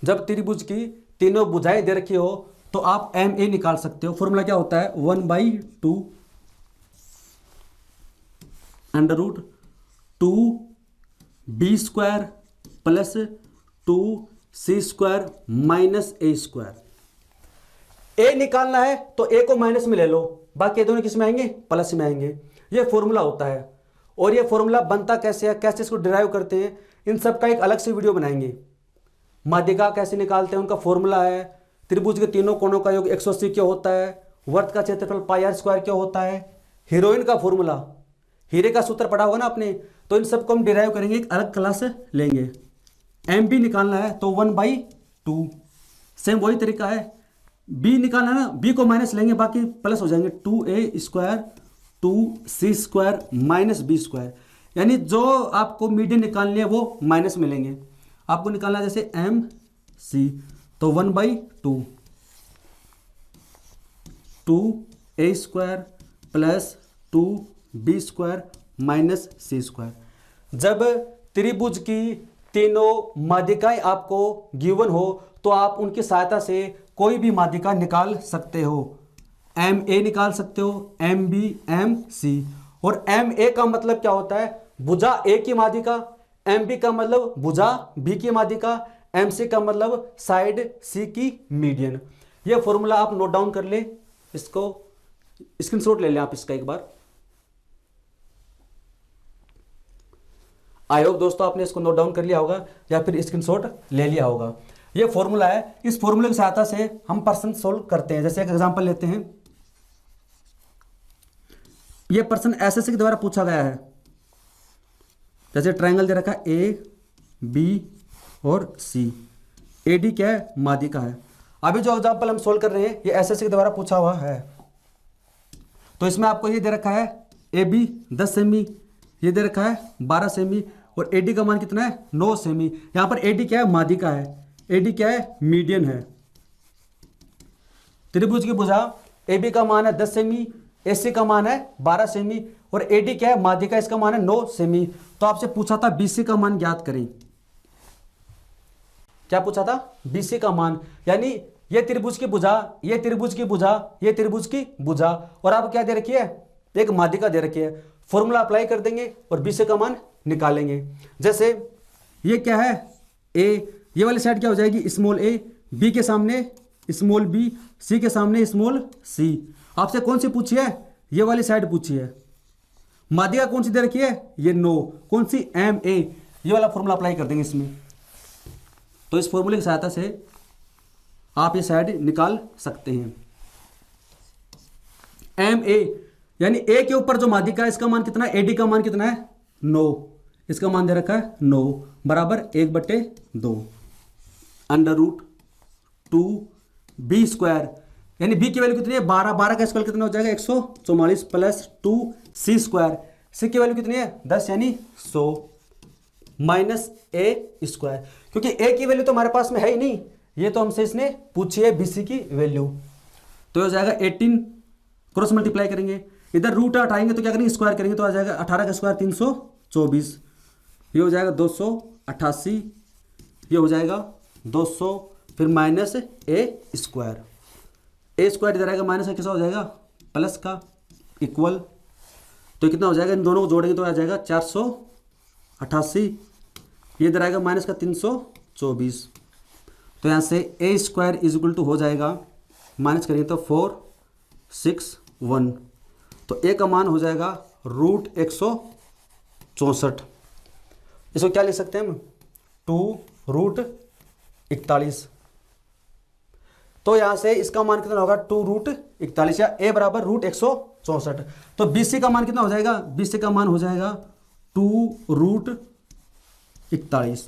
जब त्रिभुज की तीनों भुजाएं दे रखी हो तो आप एम ए निकाल सकते हो। फॉर्मूला क्या होता है 1/2 √ 2b² + 2c² - a²। ए निकालना है तो ए को माइनस में ले लो, बाकी दोनों किस में आएंगे प्लस में आएंगे। ये फॉर्मूला होता है। और ये फॉर्मूला बनता कैसे है, कैसे इसको डिराइव करते हैं, इन सब का एक अलग से वीडियो बनाएंगे। माध्यिका कैसे निकालते हैं उनका फॉर्मूला है, त्रिभुज के तीनों कोणों का योग 180 क्यों होता है, वर्त का क्षेत्रफल πr² क्यों होता है, हीरोइन का फॉर्मूला, हीरे का सूत्र पढ़ा होगा ना आपने, तो इन सबको हम डिराइव करेंगे, एक अलग क्लास लेंगे। एम बी निकालना है तो 1/2, सेम वही तरीका है। बी निकालना है ना, बी को माइनस लेंगे बाकी प्लस हो जाएंगे, 2a² 2c² - b²। यानी जो आपको मीडियन निकालनी है वो माइनस में लेंगे। आपको निकालना है जैसे एम सी, तो 1/2 2a² + 2b² - c²। जब त्रिभुज की तीनों माध्यिकाएं आपको गिवन हो तो आप उनकी सहायता से कोई भी माध्यिका निकाल सकते हो। एम ए निकाल सकते हो, एम बी, एम सी। और एम ए का मतलब क्या होता है, भुजा ए की माध्यिका, एम बी का मतलब भुजा बी की माध्यिका, एम सी का मतलब साइड सी की मीडियन। ये फॉर्मूला आप नोट डाउन कर ले, इसको स्क्रीनशॉट ले लें आप इसका एक बार। आई होप दोस्तों आपने इसको नोट डाउन कर लिया होगा या फिर स्क्रीनशॉट ले लिया होगा। ये फॉर्मूला है, इस फॉर्मूले की सहायता से हम प्रश्न सोल्व करते हैं। जैसे एक एग्जांपल लेते हैं, ये प्रश्न एसएससी के द्वारा पूछा गया है। जैसे ट्रायंगल दे रखा है ए बी और सी, ए डी क्या है, माध्यिका है। अभी जो एग्जांपल हम सोल्व कर रहे हैं ये एसएससी के द्वारा पूछा हुआ है। तो इसमें आपको ये दे रखा है ए बी 10 सेमी, ये दे रखा है 12 सेमी, और ए डी का मान कितना है, 9 सेमी। यहाँ पर ए डी क्या है, माध्यिका है, ए डी क्या है, मीडियन है। त्रिभुज की भुजा ए बी का मान है 10 सेमी, ए सी का मान है 12 सेमी, और ए डी क्या है, माध्यिका, इसका मान है 9 सेमी। तो आपसे पूछा था बी सी का मान ज्ञात करें। क्या पूछा था, बी सी का मान, यानी ये त्रिभुज की भुजा, ये त्रिभुज की भुजा, ये त्रिभुज की भुजा, और आपको क्या दे रखी है, एक माध्यिका दे रखी है। फॉर्मूला अप्लाई कर देंगे और बी सी का मान निकालेंगे। जैसे ये क्या है ए, ये वाली साइड क्या हो जाएगी, स्मॉल ए, बी के सामने स्मॉल बी, सी के सामने स्मॉल सी। आपसे कौन सी पूछी है, ये वाली साइड पूछी है। माध्यिका कौन सी दे रखी है, ये 9, कौन सी, एम ए। ये वाला फॉर्मूला अप्लाई कर देंगे इसमें। तो इस फॉर्मूले की सहायता से आप ये साइड निकाल सकते हैं। एम ए यानी ए के ऊपर जो माध्यिका है इसका मान कितना है, ए डी का मान कितना है, 9, इसका मान दे रखा है 9 बराबर 1/2 √2 बी स्क्वायर, यानी बी की वैल्यू कितनी है, 12, 12 का स्क्वायर कितना हो जाएगा 144 प्लस 2 सी स्क्वायर, सी की वैल्यू कितनी है 10 यानी 100 माइनस ए स्क्वायर, क्योंकि ए की वैल्यू तो हमारे पास में है ही नहीं, ये तो हमसे इसने पूछी है बीसी की वैल्यू। तो हो जाएगा 18, क्रॉस मल्टीप्लाई करेंगे, इधर रूट हटाएंगे तो क्या करेंगे, स्क्वायर करेंगे तो आ जाएगा 18 का स्क्वायर 324, ये हो जाएगा 288, ये हो जाएगा 200, फिर माइनस ए स्क्वायर, ए स्क्वायर इधर आएगा माइनस का कैसा हो जाएगा प्लस का इक्वल, तो कितना हो जाएगा, इन दोनों को जोड़ेंगे तो आ जाएगा 488, ये इधर आएगा माइनस का 324, तो यहाँ से ए स्क्वायर इज इक्वल टू हो जाएगा, माइनस करेंगे तो 461, तो ए का मान हो जाएगा √164। इसको क्या लिख सकते हैं हम, 2√41। तो यहाँ से इसका मान कितना होगा 2√41, या ए बराबर √164। तो बीसी का मान कितना हो जाएगा, बीसी का मान हो जाएगा 2√41।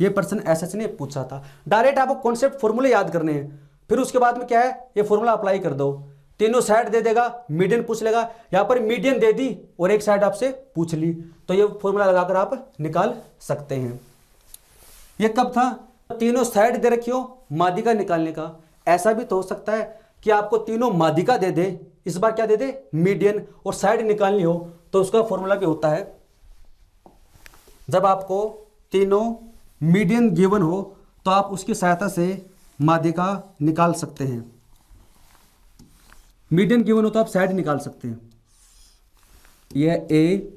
ये प्रश्न एसएससी ने पूछा था। डायरेक्ट आपको कॉन्सेप्ट फॉर्मूले याद करने हैं, फिर उसके बाद में क्या है, ये फॉर्मूला अप्लाई कर दो। तीनों साइड दे देगा, मीडियन पूछ लेगा, यहाँ पर मीडियन दे दी और एक साइड आपसे पूछ ली, तो ये फॉर्मूला लगाकर आप निकाल सकते हैं। ये कब था, तीनों साइड दे रखी हो माध्यिका निकालने का। ऐसा भी तो हो सकता है कि आपको तीनों माध्यिका दे दे, इस बार क्या दे दे, मीडियन, और साइड निकालनी हो, तो उसका फॉर्मूला भी होता है, जब आपको तीनों मीडियन गिवन हो तो आप उसकी सहायता से माध्यिका निकाल सकते हैं। मीडियन गिवन हो तो आप साइड निकाल सकते हैं। यह ए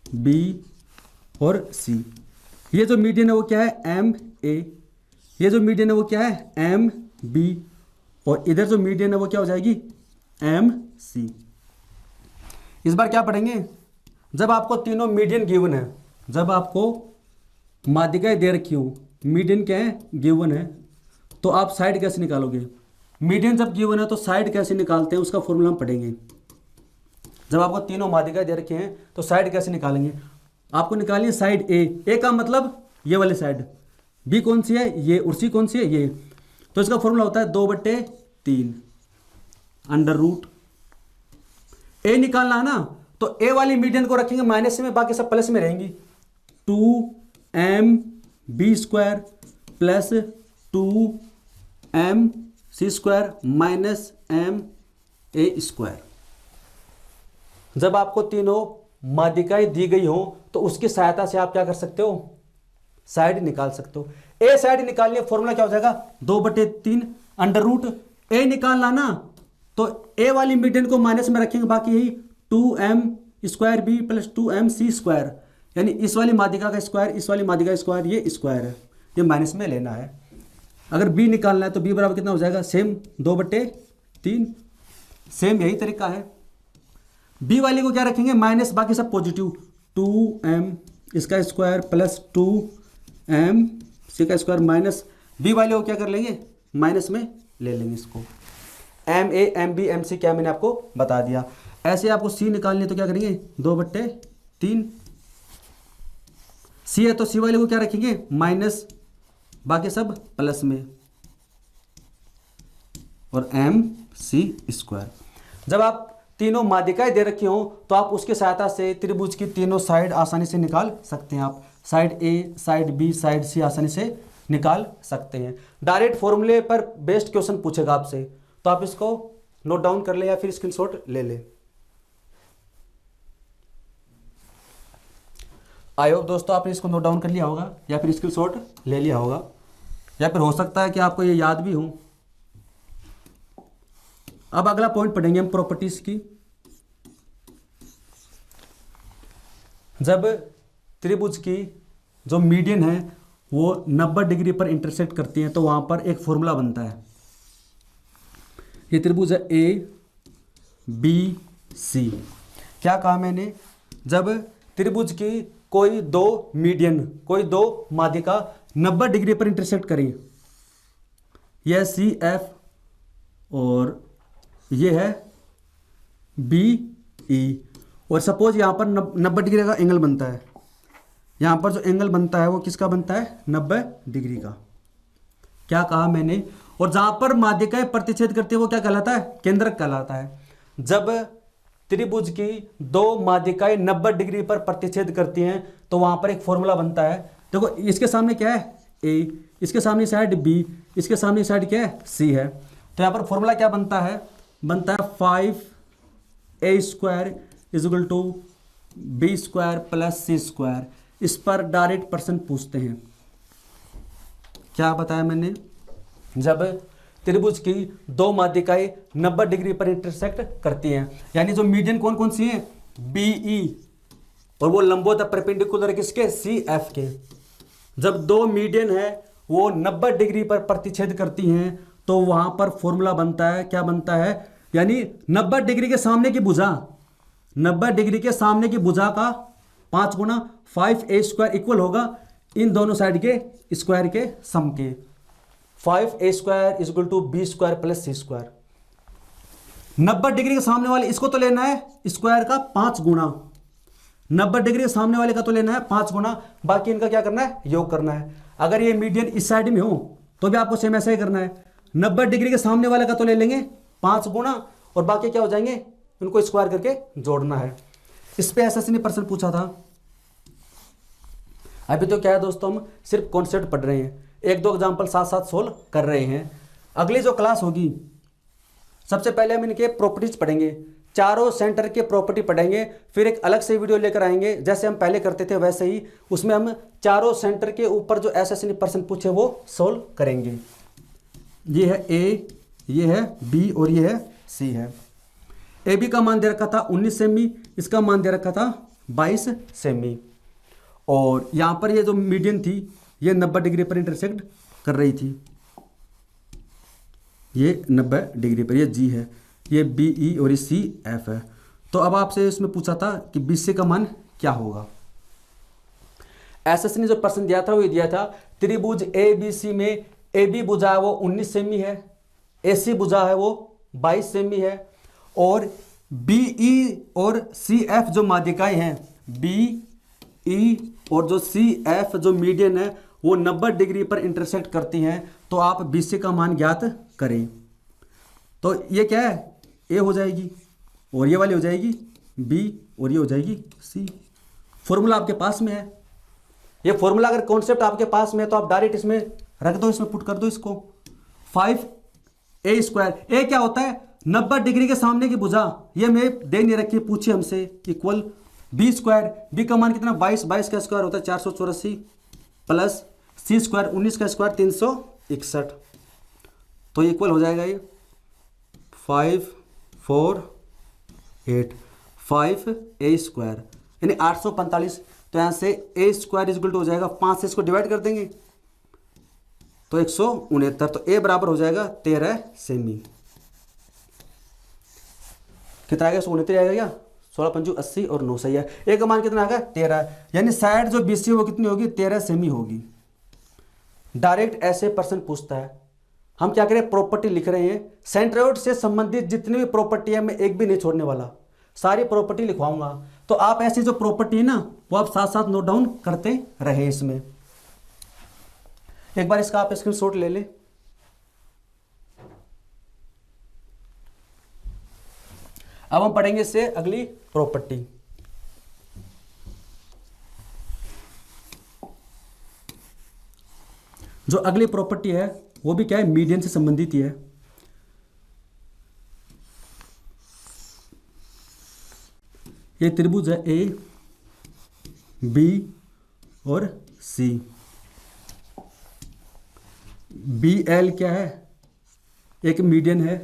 बी और सी, ये जो मीडियन है वो क्या है, एम ए, ये जो मीडियन है वो क्या है, एम बी, और इधर जो मीडियन है वो क्या हो जाएगी, एम सी। इस बार क्या पढ़ेंगे, जब आपको तीनों मीडियन गिवन है, जब आपको माध्यिकाएं दे रखी हो, मीडियन क्या है, गिवन है, तो आप साइड कैसे निकालोगे। मीडियन जब गिवन है तो साइड कैसे निकालते हैं, उसका फॉर्मूला हम पढ़ेंगे। जब आपको तीनों माध्यिकाएं दे रखे हैं तो साइड कैसे निकालेंगे, आपको निकालिए साइड ए का मतलब ये वाली साइड, बी कौन सी है, ये, और सी कौन सी है, ये। तो इसका फॉर्मूला होता है 2/3 √। ए निकालना है ना, तो ए वाली मीडियन को रखेंगे माइनस में, बाकी सब प्लस में रहेंगी। 2mb square plus 2mc square minus ma square. जब आपको तीनों माध्यिकाएं दी गई हो तो उसकी सहायता से आप क्या कर सकते हो, साइड निकाल सकते हो। ए साइड निकालने फॉर्मूला क्या हो जाएगा, 2/3 √ ए निकालना ना, तो ए वाली मीडियन को माइनस में रखेंगे, बाकी यही 2m² प्लस 2mc स्क्वायर, यानी इस वाली माध्यिका का स्क्वायर, इस वाली माध्यिका का स्क्वायर, ये स्क्वायर है, ये माइनस में लेना है। अगर b निकालना है तो b बराबर कितना हो जाएगा, सेम 2/3, सेम यही तरीका है। b वाली को क्या रखेंगे, माइनस, बाकी सब पॉजिटिव, 2m इसका स्क्वायर प्लस 2mc सी का स्क्वायर माइनस बी वाले को क्या कर लेंगे, माइनस में ले लेंगे इसको। M A M B M C क्या मैंने आपको बता दिया। ऐसे आपको सी निकालनी है तो क्या करेंगे, 2/3 सी है तो सी वाले को क्या रखेंगे माइनस, बाकी सब प्लस में, और एम सी स्क्वायर। जब आप तीनों माध्यिकाएं दे रखी हो तो आप उसकी सहायता से त्रिभुज की तीनों साइड आसानी से निकाल सकते हैं। आप साइड ए, साइड बी, साइड सी आसानी से निकाल सकते हैं। डायरेक्ट फॉर्मूले पर बेस्ड क्वेश्चन पूछेगा आपसे, तो आप इसको नोट डाउन कर ले या फिर स्क्रीनशॉट ले ले। आई होप दोस्तों आपने इसको नोट डाउन कर लिया होगा या फिर स्क्रीनशॉट ले लिया होगा, या फिर हो सकता है कि आपको ये याद भी हो। अब अगला पॉइंट पढ़ेंगे हम प्रॉपर्टीज की। जब त्रिभुज की जो मीडियन है वो 90 डिग्री पर इंटरसेक्ट करती है तो वहां पर एक फॉर्मूला बनता है। ये त्रिभुज है ए बी सी। क्या कहा मैंने, जब त्रिभुज की कोई दो मीडियन, कोई दो माध्यिका 90 डिग्री पर इंटरसेक्ट करें, यह सी एफ और ये है बी ई, और सपोज यहां पर 90 डिग्री का एंगल बनता है। यहां पर जो एंगल बनता है वो किसका बनता है, 90 डिग्री का। क्या कहा मैंने, और जहां पर माध्यिकाएं प्रतिच्छेद करती है वो क्या कहलाता है, केंद्रक कहलाता है। जब त्रिभुज की दो माध्यिकाएं 90 डिग्री पर प्रतिच्छेद करती हैं तो वहां पर एक फॉर्मूला बनता है। देखो इसके सामने क्या है ए, इसके सामने साइड बी, इसके सामने साइड क्या है सी है, तो यहां पर फॉर्मूला क्या बनता है, बनता है 5a² equal to b² plus c²। इस पर डायरेक्ट प्रश्न पूछते हैं। क्या बताया मैंने, जब त्रिभुज की दो माध्यिकाएं 90 डिग्री पर इंटरसेक्ट करती हैं, यानी जो मीडियन कौन कौन सी है, बी ई, और वो लंबवत परपेंडिकुलर किसके, सी एफ के। जब दो मीडियन है वो 90 डिग्री पर प्रतिच्छेद करती हैं तो वहां पर फॉर्मूला बनता है, क्या बनता है, यानी 90 डिग्री के सामने की भुजा, 90 डिग्री के सामने की भुजा का 5 गुना 5a² इक्वल होगा इन दोनों साइड के स्क्वायर के सम के। 5a² equal to b² plus c²। 90 degree के सामने वाले इसको तो लेना है स्क्वायर का 5 गुना, 90 डिग्री के सामने वाले का तो लेना है 5 गुना, बाकी इनका क्या करना है, योग करना है। अगर ये मीडियन इस साइड में हो तो भी आपको सेम ऐसा ही करना है। 90 डिग्री के सामने वाले का तो ले लेंगे 5 गुना, और बाकी क्या हो जाएंगे, उनको स्क्वायर करके जोड़ना है। इस पे एसएससी ने प्रश्न पूछा था। अभी तो क्या है दोस्तों, हम सिर्फ कॉन्सेप्ट पढ़ रहे हैं, एक दो एग्जाम्पल साथ साथ सोल्व कर रहे हैं। अगली जो क्लास होगी सबसे पहले हम इनके प्रॉपर्टीज पढ़ेंगे, चारों सेंटर के प्रॉपर्टी पढ़ेंगे, फिर एक अलग से वीडियो लेकर आएंगे जैसे हम पहले करते थे वैसे ही, उसमें हम चारों सेंटर के ऊपर जो एसएससी ने प्रश्न पूछे वो सोल्व करेंगे। ये है ए, ये है बी और ये है सी है। ए बी का मान दे रखा था 19 सेमी, इसका मान दे रखा था 22 सेमी, और यहां पर ये जो मीडियन थी ये 90 डिग्री पर इंटरसेक्ट कर रही थी, ये 90 डिग्री पर, ये जी है, ये बी ई और ये सी एफ है। तो अब आपसे इसमें पूछा था कि बी सी का मान क्या होगा। एसएससी ने जो प्रश्न दिया था वो दिया था त्रिभुज ए बी सी में ए बी भुजा है वो 19 सेमी है, ए सी भुजा है वो 22 सेमी है, और बी ई और सी एफ जो माध्यिकाएं हैं, बी ई और जो सी एफ जो मीडियन है वो 90 डिग्री पर इंटरसेक्ट करती हैं, तो आप बी सी का मान ज्ञात करें। तो ये क्या है, ए हो जाएगी और ये वाली हो जाएगी बी और ये हो जाएगी सी। फॉर्मूला आपके पास में है, ये फॉर्मूला अगर कॉन्सेप्ट आपके पास में है तो आप डायरेक्ट इसमें रख दो, इसमें पुट कर दो इसको। 5a², ए क्या होता है, 90 डिग्री के सामने की भुजा, ये मैं दे नहीं रखी, पूछे हमसे, इक्वल b², बी का मान कितना 22, 22 का स्क्वायर होता है 484 प्लस c², 19 का स्क्वायर 361, तो इक्वल हो जाएगा ये 548 यानी 845। तो यहां से a² इक्वल टू हो जाएगा 5 से इसको डिवाइड कर देंगे तो 169, तो a बराबर हो जाएगा 13 सेमी। कितना आएगा, 169 आएगा क्या, 16 पंचू 80 और 9 सही है। ए का मान कितना आएगा 13, यानी साइड जो BC वो कितनी होगी 13 सेमी होगी। डायरेक्ट ऐसे प्रश्न पूछता है। हम क्या करें, प्रॉपर्टी लिख रहे हैं, सेंट्रोइड से संबंधित जितनी भी प्रॉपर्टी है मैं एक भी नहीं छोड़ने वाला, सारी प्रॉपर्टी लिखवाऊंगा। तो आप ऐसी जो प्रॉपर्टी है ना वो आप साथ साथ नोट डाउन करते रहे। इसमें एक बार इसका आप स्क्रीनशॉट ले लें। अब हम पढ़ेंगे इससे अगली प्रॉपर्टी। जो अगली प्रॉपर्टी है वो भी क्या है, मीडियन से संबंधित ही है। ये त्रिभुज है ए बी और सी। बी एल क्या है, एक मीडियन है,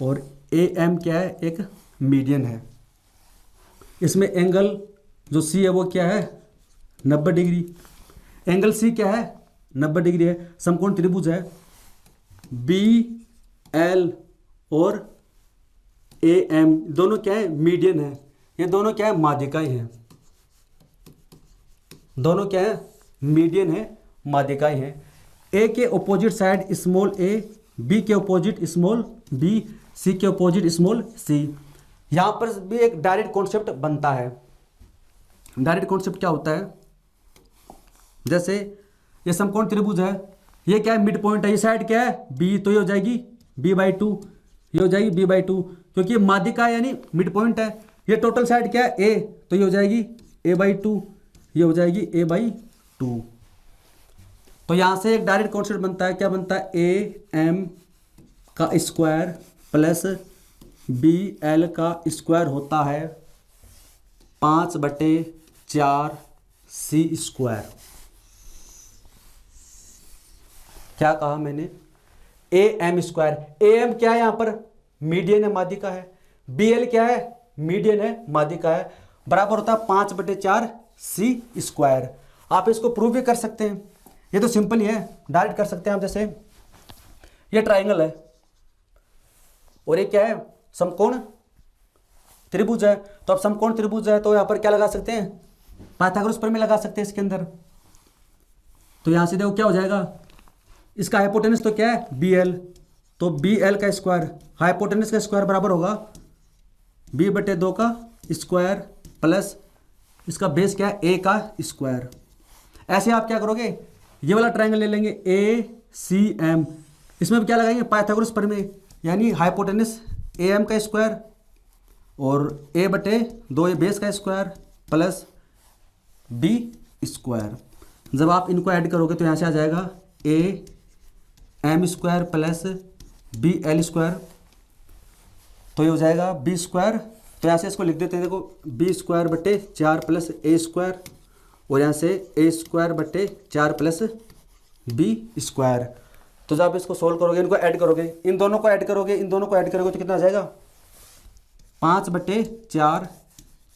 और ए एम क्या है, एक मीडियन है। इसमें एंगल जो सी है वो क्या है, 90 डिग्री। एंगल सी क्या है, 90 डिग्री है। समकोण त्रिभुज है। बी एल और ए एम दोनों क्या है, मीडियन है। ये दोनों क्या है, माध्यिकाएं हैं। दोनों क्या है, मीडियन है, माध्यिकाएं हैं। ए के ऑपोजिट साइड स्मॉल ए, बी के ऑपोजिट स्मॉल बी, सी के ऑपोजिट स्मॉल सी। यहां पर भी एक डायरेक्ट कॉन्सेप्ट बनता है। डायरेक्ट कॉन्सेप्ट क्या होता है, जैसे ये समकोण त्रिभुज है, ये क्या है, मिड पॉइंट है। ये साइड क्या है, बी, तो ये हो जाएगी b/2, ये हो जाएगी b/2, क्योंकि ये माध्यिका यानी मिड पॉइंट है। ये टोटल साइड क्या है, a, तो ये हो जाएगी a/2, ये हो जाएगी a/2। तो यहां से एक डायरेक्ट कॉन्सेप्ट बनता है। क्या बनता है, am का स्क्वायर प्लस bl का स्क्वायर होता है 5/4 c स्क्वायर। क्या कहा मैंने, A M square. A M क्या है, यहां पर मीडियन है, माध्यिका है। बी एल क्या है, मीडियन है, माध्यिका है, बराबर होता है 5/4 सी स्क्वायर। आप इसको प्रूव भी कर सकते हैं, ये तो सिंपल ही है, डायरेक्ट कर सकते हैं आप। जैसे ये ट्राइंगल है और ये क्या है, समकोण त्रिभुज है। तो अब समकोण त्रिभुज है तो यहां पर क्या लगा सकते हैं, पाइथागोरस प्रमेय लगा सकते हैं इसके अंदर। तो यहां से देखो क्या हो जाएगा, इसका हाइपोटेनस तो क्या है, bl, तो bl का स्क्वायर, हाइपोटेनस का स्क्वायर बराबर होगा b/2 का स्क्वायर प्लस इसका बेस क्या है, a का स्क्वायर। ऐसे आप क्या करोगे, ये वाला ट्रायंगल ले लेंगे ACM, इसमें भी क्या लगाएंगे, पाइथागोरस प्रमेय, यानी हाइपोटेनस AM का स्क्वायर और a/2 ये बेस का स्क्वायर प्लस b स्क्वायर। जब आप इनको ऐड करोगे तो यहाँ से आ जाएगा AM square plus BL square, तो ये हो जाएगा b स्क्वायर। तो यहाँ से इसको लिख देते हैं, देखो b²/4 प्लस a स्क्वायर, और यहाँ से a²/4 प्लस b स्क्वायर। तो जब आप इसको सोल्व करोगे, इनको ऐड करोगे, इन दोनों को ऐड करोगे, इन दोनों को ऐड करोगे तो कितना आ जाएगा, 5/4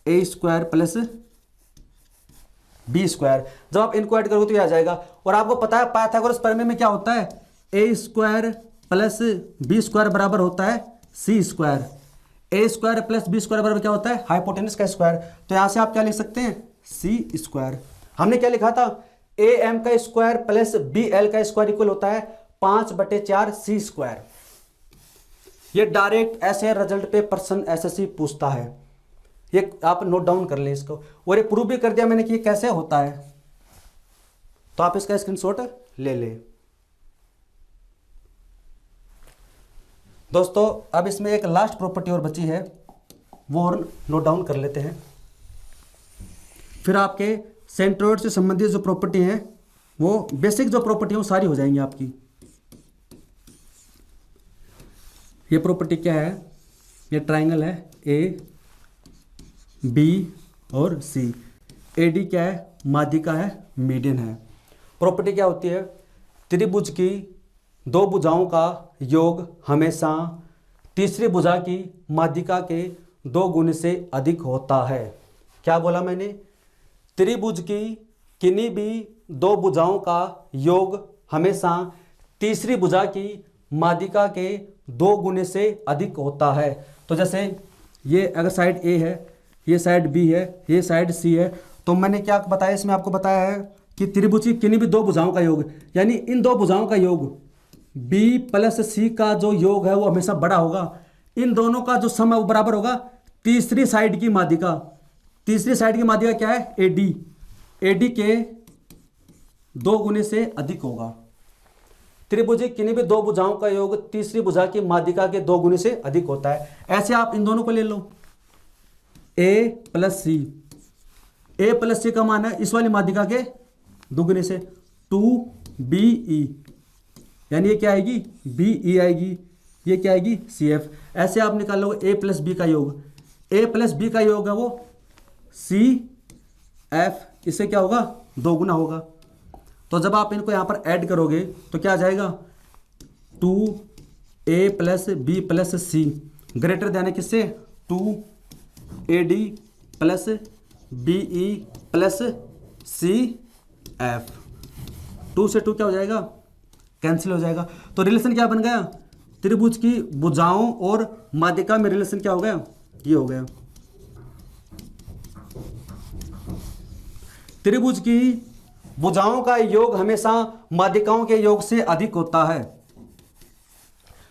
a² प्लस b स्क्वायर। जब आप इनको ऐड करोगे तो ये आ जाएगा। और आपको पता है पाइथागोरस प्रमेय में क्या होता है, a² प्लस b स्क्वायर बराबर होता है c square. a² plus b square बराबर क्या होता है, हाइपोटेनस का स्क्वायर। तो यहां से आप क्या लिख सकते हैं, c स्क्वायर। हमने क्या लिखा था, am का स्क्वायर प्लस bl का स्क्वायर इक्वल होता है 5/4 c स्क्वायर। ये डायरेक्ट ऐसे रिजल्ट पे पर्सन एसएससी पूछता है, ये आप नोट डाउन कर लें इसको। और ये प्रूव भी कर दिया मैंने कि ये कैसे होता है, तो आप इसका स्क्रीनशॉट ले लें। दोस्तों अब इसमें एक लास्ट प्रॉपर्टी और बची है, वो और नोट डाउन कर लेते हैं, फिर आपके सेंट्रोइड से संबंधित जो प्रॉपर्टी हैं, वो बेसिक जो प्रॉपर्टी है वो सारी हो जाएंगी आपकी। ये प्रॉपर्टी क्या है, ये ट्राइंगल है ए बी और सी। AD क्या है, माध्यिका है, मीडियन है। प्रॉपर्टी क्या होती है, त्रिभुज की दो भुजाओं का योग हमेशा तीसरी भुजा की माध्यिका के 2 गुण से अधिक होता है। क्या बोला मैंने, त्रिभुज की किन्हीं भी 2 भुजाओं का योग हमेशा तीसरी भुजा की माध्यिका के 2 गुण से अधिक होता है। तो जैसे ये अगर साइड A है, ये साइड B है, ये साइड C है, तो मैंने क्या बताया इसमें, आपको बताया है कि त्रिभुज की किन्हीं भी दो भुजाओं का योग, यानी इन दो भुजाओं का योग B प्लस सी का जो योग है वो हमेशा बड़ा होगा। इन दोनों का जो सम है वो बराबर होगा तीसरी साइड की माध्यिका। तीसरी साइड की माध्यिका क्या है? AD। AD के 2 गुने से अधिक होगा। त्रिभुज की किन्हीं भी दो भुजाओं का योग तीसरी भुजा की माध्यिका के 2 गुने से अधिक होता है। ऐसे आप इन दोनों को ले लो, A plus C. A plus C का मान है इस वाली माध्यिका के दुगने से 2BE, यानी ये क्या आएगी? BE आएगी। ये क्या आएगी? CF। ऐसे आप निकाल लो A प्लस बी का योग। A प्लस बी का योग है वो CF, इससे क्या होगा? 2 गुना होगा। तो जब आप इनको यहाँ पर ऐड करोगे तो क्या आ जाएगा? 2A प्लस बी प्लस सी ग्रेटर देन है किससे? 2AD plus BE plus CF। 2 से 2 क्या हो जाएगा? कैंसिल हो जाएगा। तो रिलेशन क्या बन गया? त्रिभुज की भुजाओं और माध्यिका में रिलेशन क्या हो गया? ये हो गया। त्रिभुज की भुजाओं का योग हमेशा माध्यिकाओं के योग से अधिक होता है।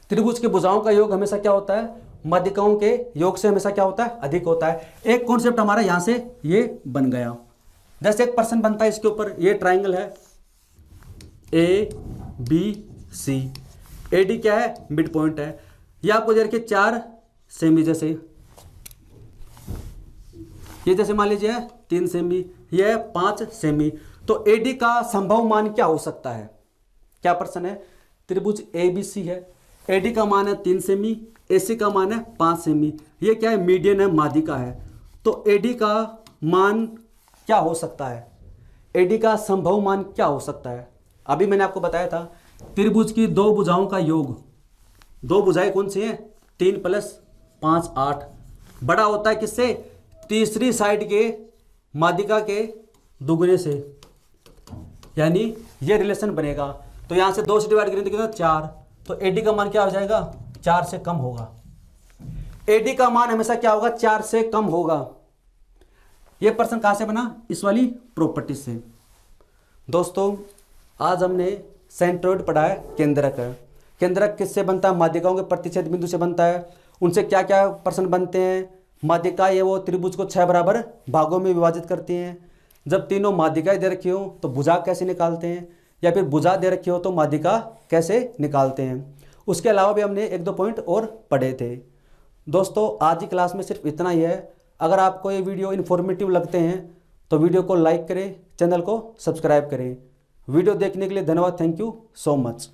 त्रिभुज की भुजाओं का योग हमेशा क्या होता है? माध्यिकाओं के योग से हमेशा क्या होता है? अधिक होता है। एक कॉन्सेप्ट हमारा यहां से ये बन गया। जैसे एक पर्सन बनता है, इसके ऊपर ये ट्राइंगल है ABC। AD क्या है? मिड पॉइंट है। ये आपको दे रखिए 4 सेमी, जैसे ये जैसे मान लीजिए 3 सेमी, ये 5 सेमी। तो AD का संभव मान क्या हो सकता है? क्या प्रश्न है? त्रिभुज ABC है, AD का मान है 3 सेमी, AC का मान है 5 सेमी। ये क्या है? मीडियन है, माध्यिका है। तो AD का मान क्या हो सकता है? AD का संभव मान क्या हो सकता है? अभी मैंने आपको बताया था त्रिभुज की दो भुजाओं का योग, दो भुजाएं कौन सी हैं? 3 + 5 8। बड़ा होता है किससे? तीसरी साइड के माध्यिका के दुगने से, यानी ये रिलेशन बनेगा। तो यहां से 2 से डिवाइड करें तो कितना? 4। तो AD का मान क्या हो जाएगा? 4 से कम होगा। AD का मान हमेशा क्या होगा? 4 से कम होगा। ये प्रश्न कहां से बना? इस वाली प्रॉपर्टी से। दोस्तों आज हमने सेंट्रोइड पढ़ा है, केंद्रक है। केंद्रक किससे बनता है? माध्यिकाओं के प्रतिच्छेद बिंदु से बनता है। उनसे क्या क्या प्रश्न बनते हैं? माध्यिका ये वो त्रिभुज को 6 बराबर भागों में विभाजित करती हैं। जब तीनों माध्यिकाएं दे रखी हो तो भुजा कैसे निकालते हैं, या फिर भुजा दे रखी हो तो माध्यिका कैसे निकालते हैं। उसके अलावा भी हमने 1-2 पॉइंट और पढ़े थे। दोस्तों आज की क्लास में सिर्फ इतना ही है। अगर आपको ये वीडियो इन्फॉर्मेटिव लगते हैं तो वीडियो को लाइक करें, चैनल को सब्सक्राइब करें। वीडियो देखने के लिए धन्यवाद। Thank you so much.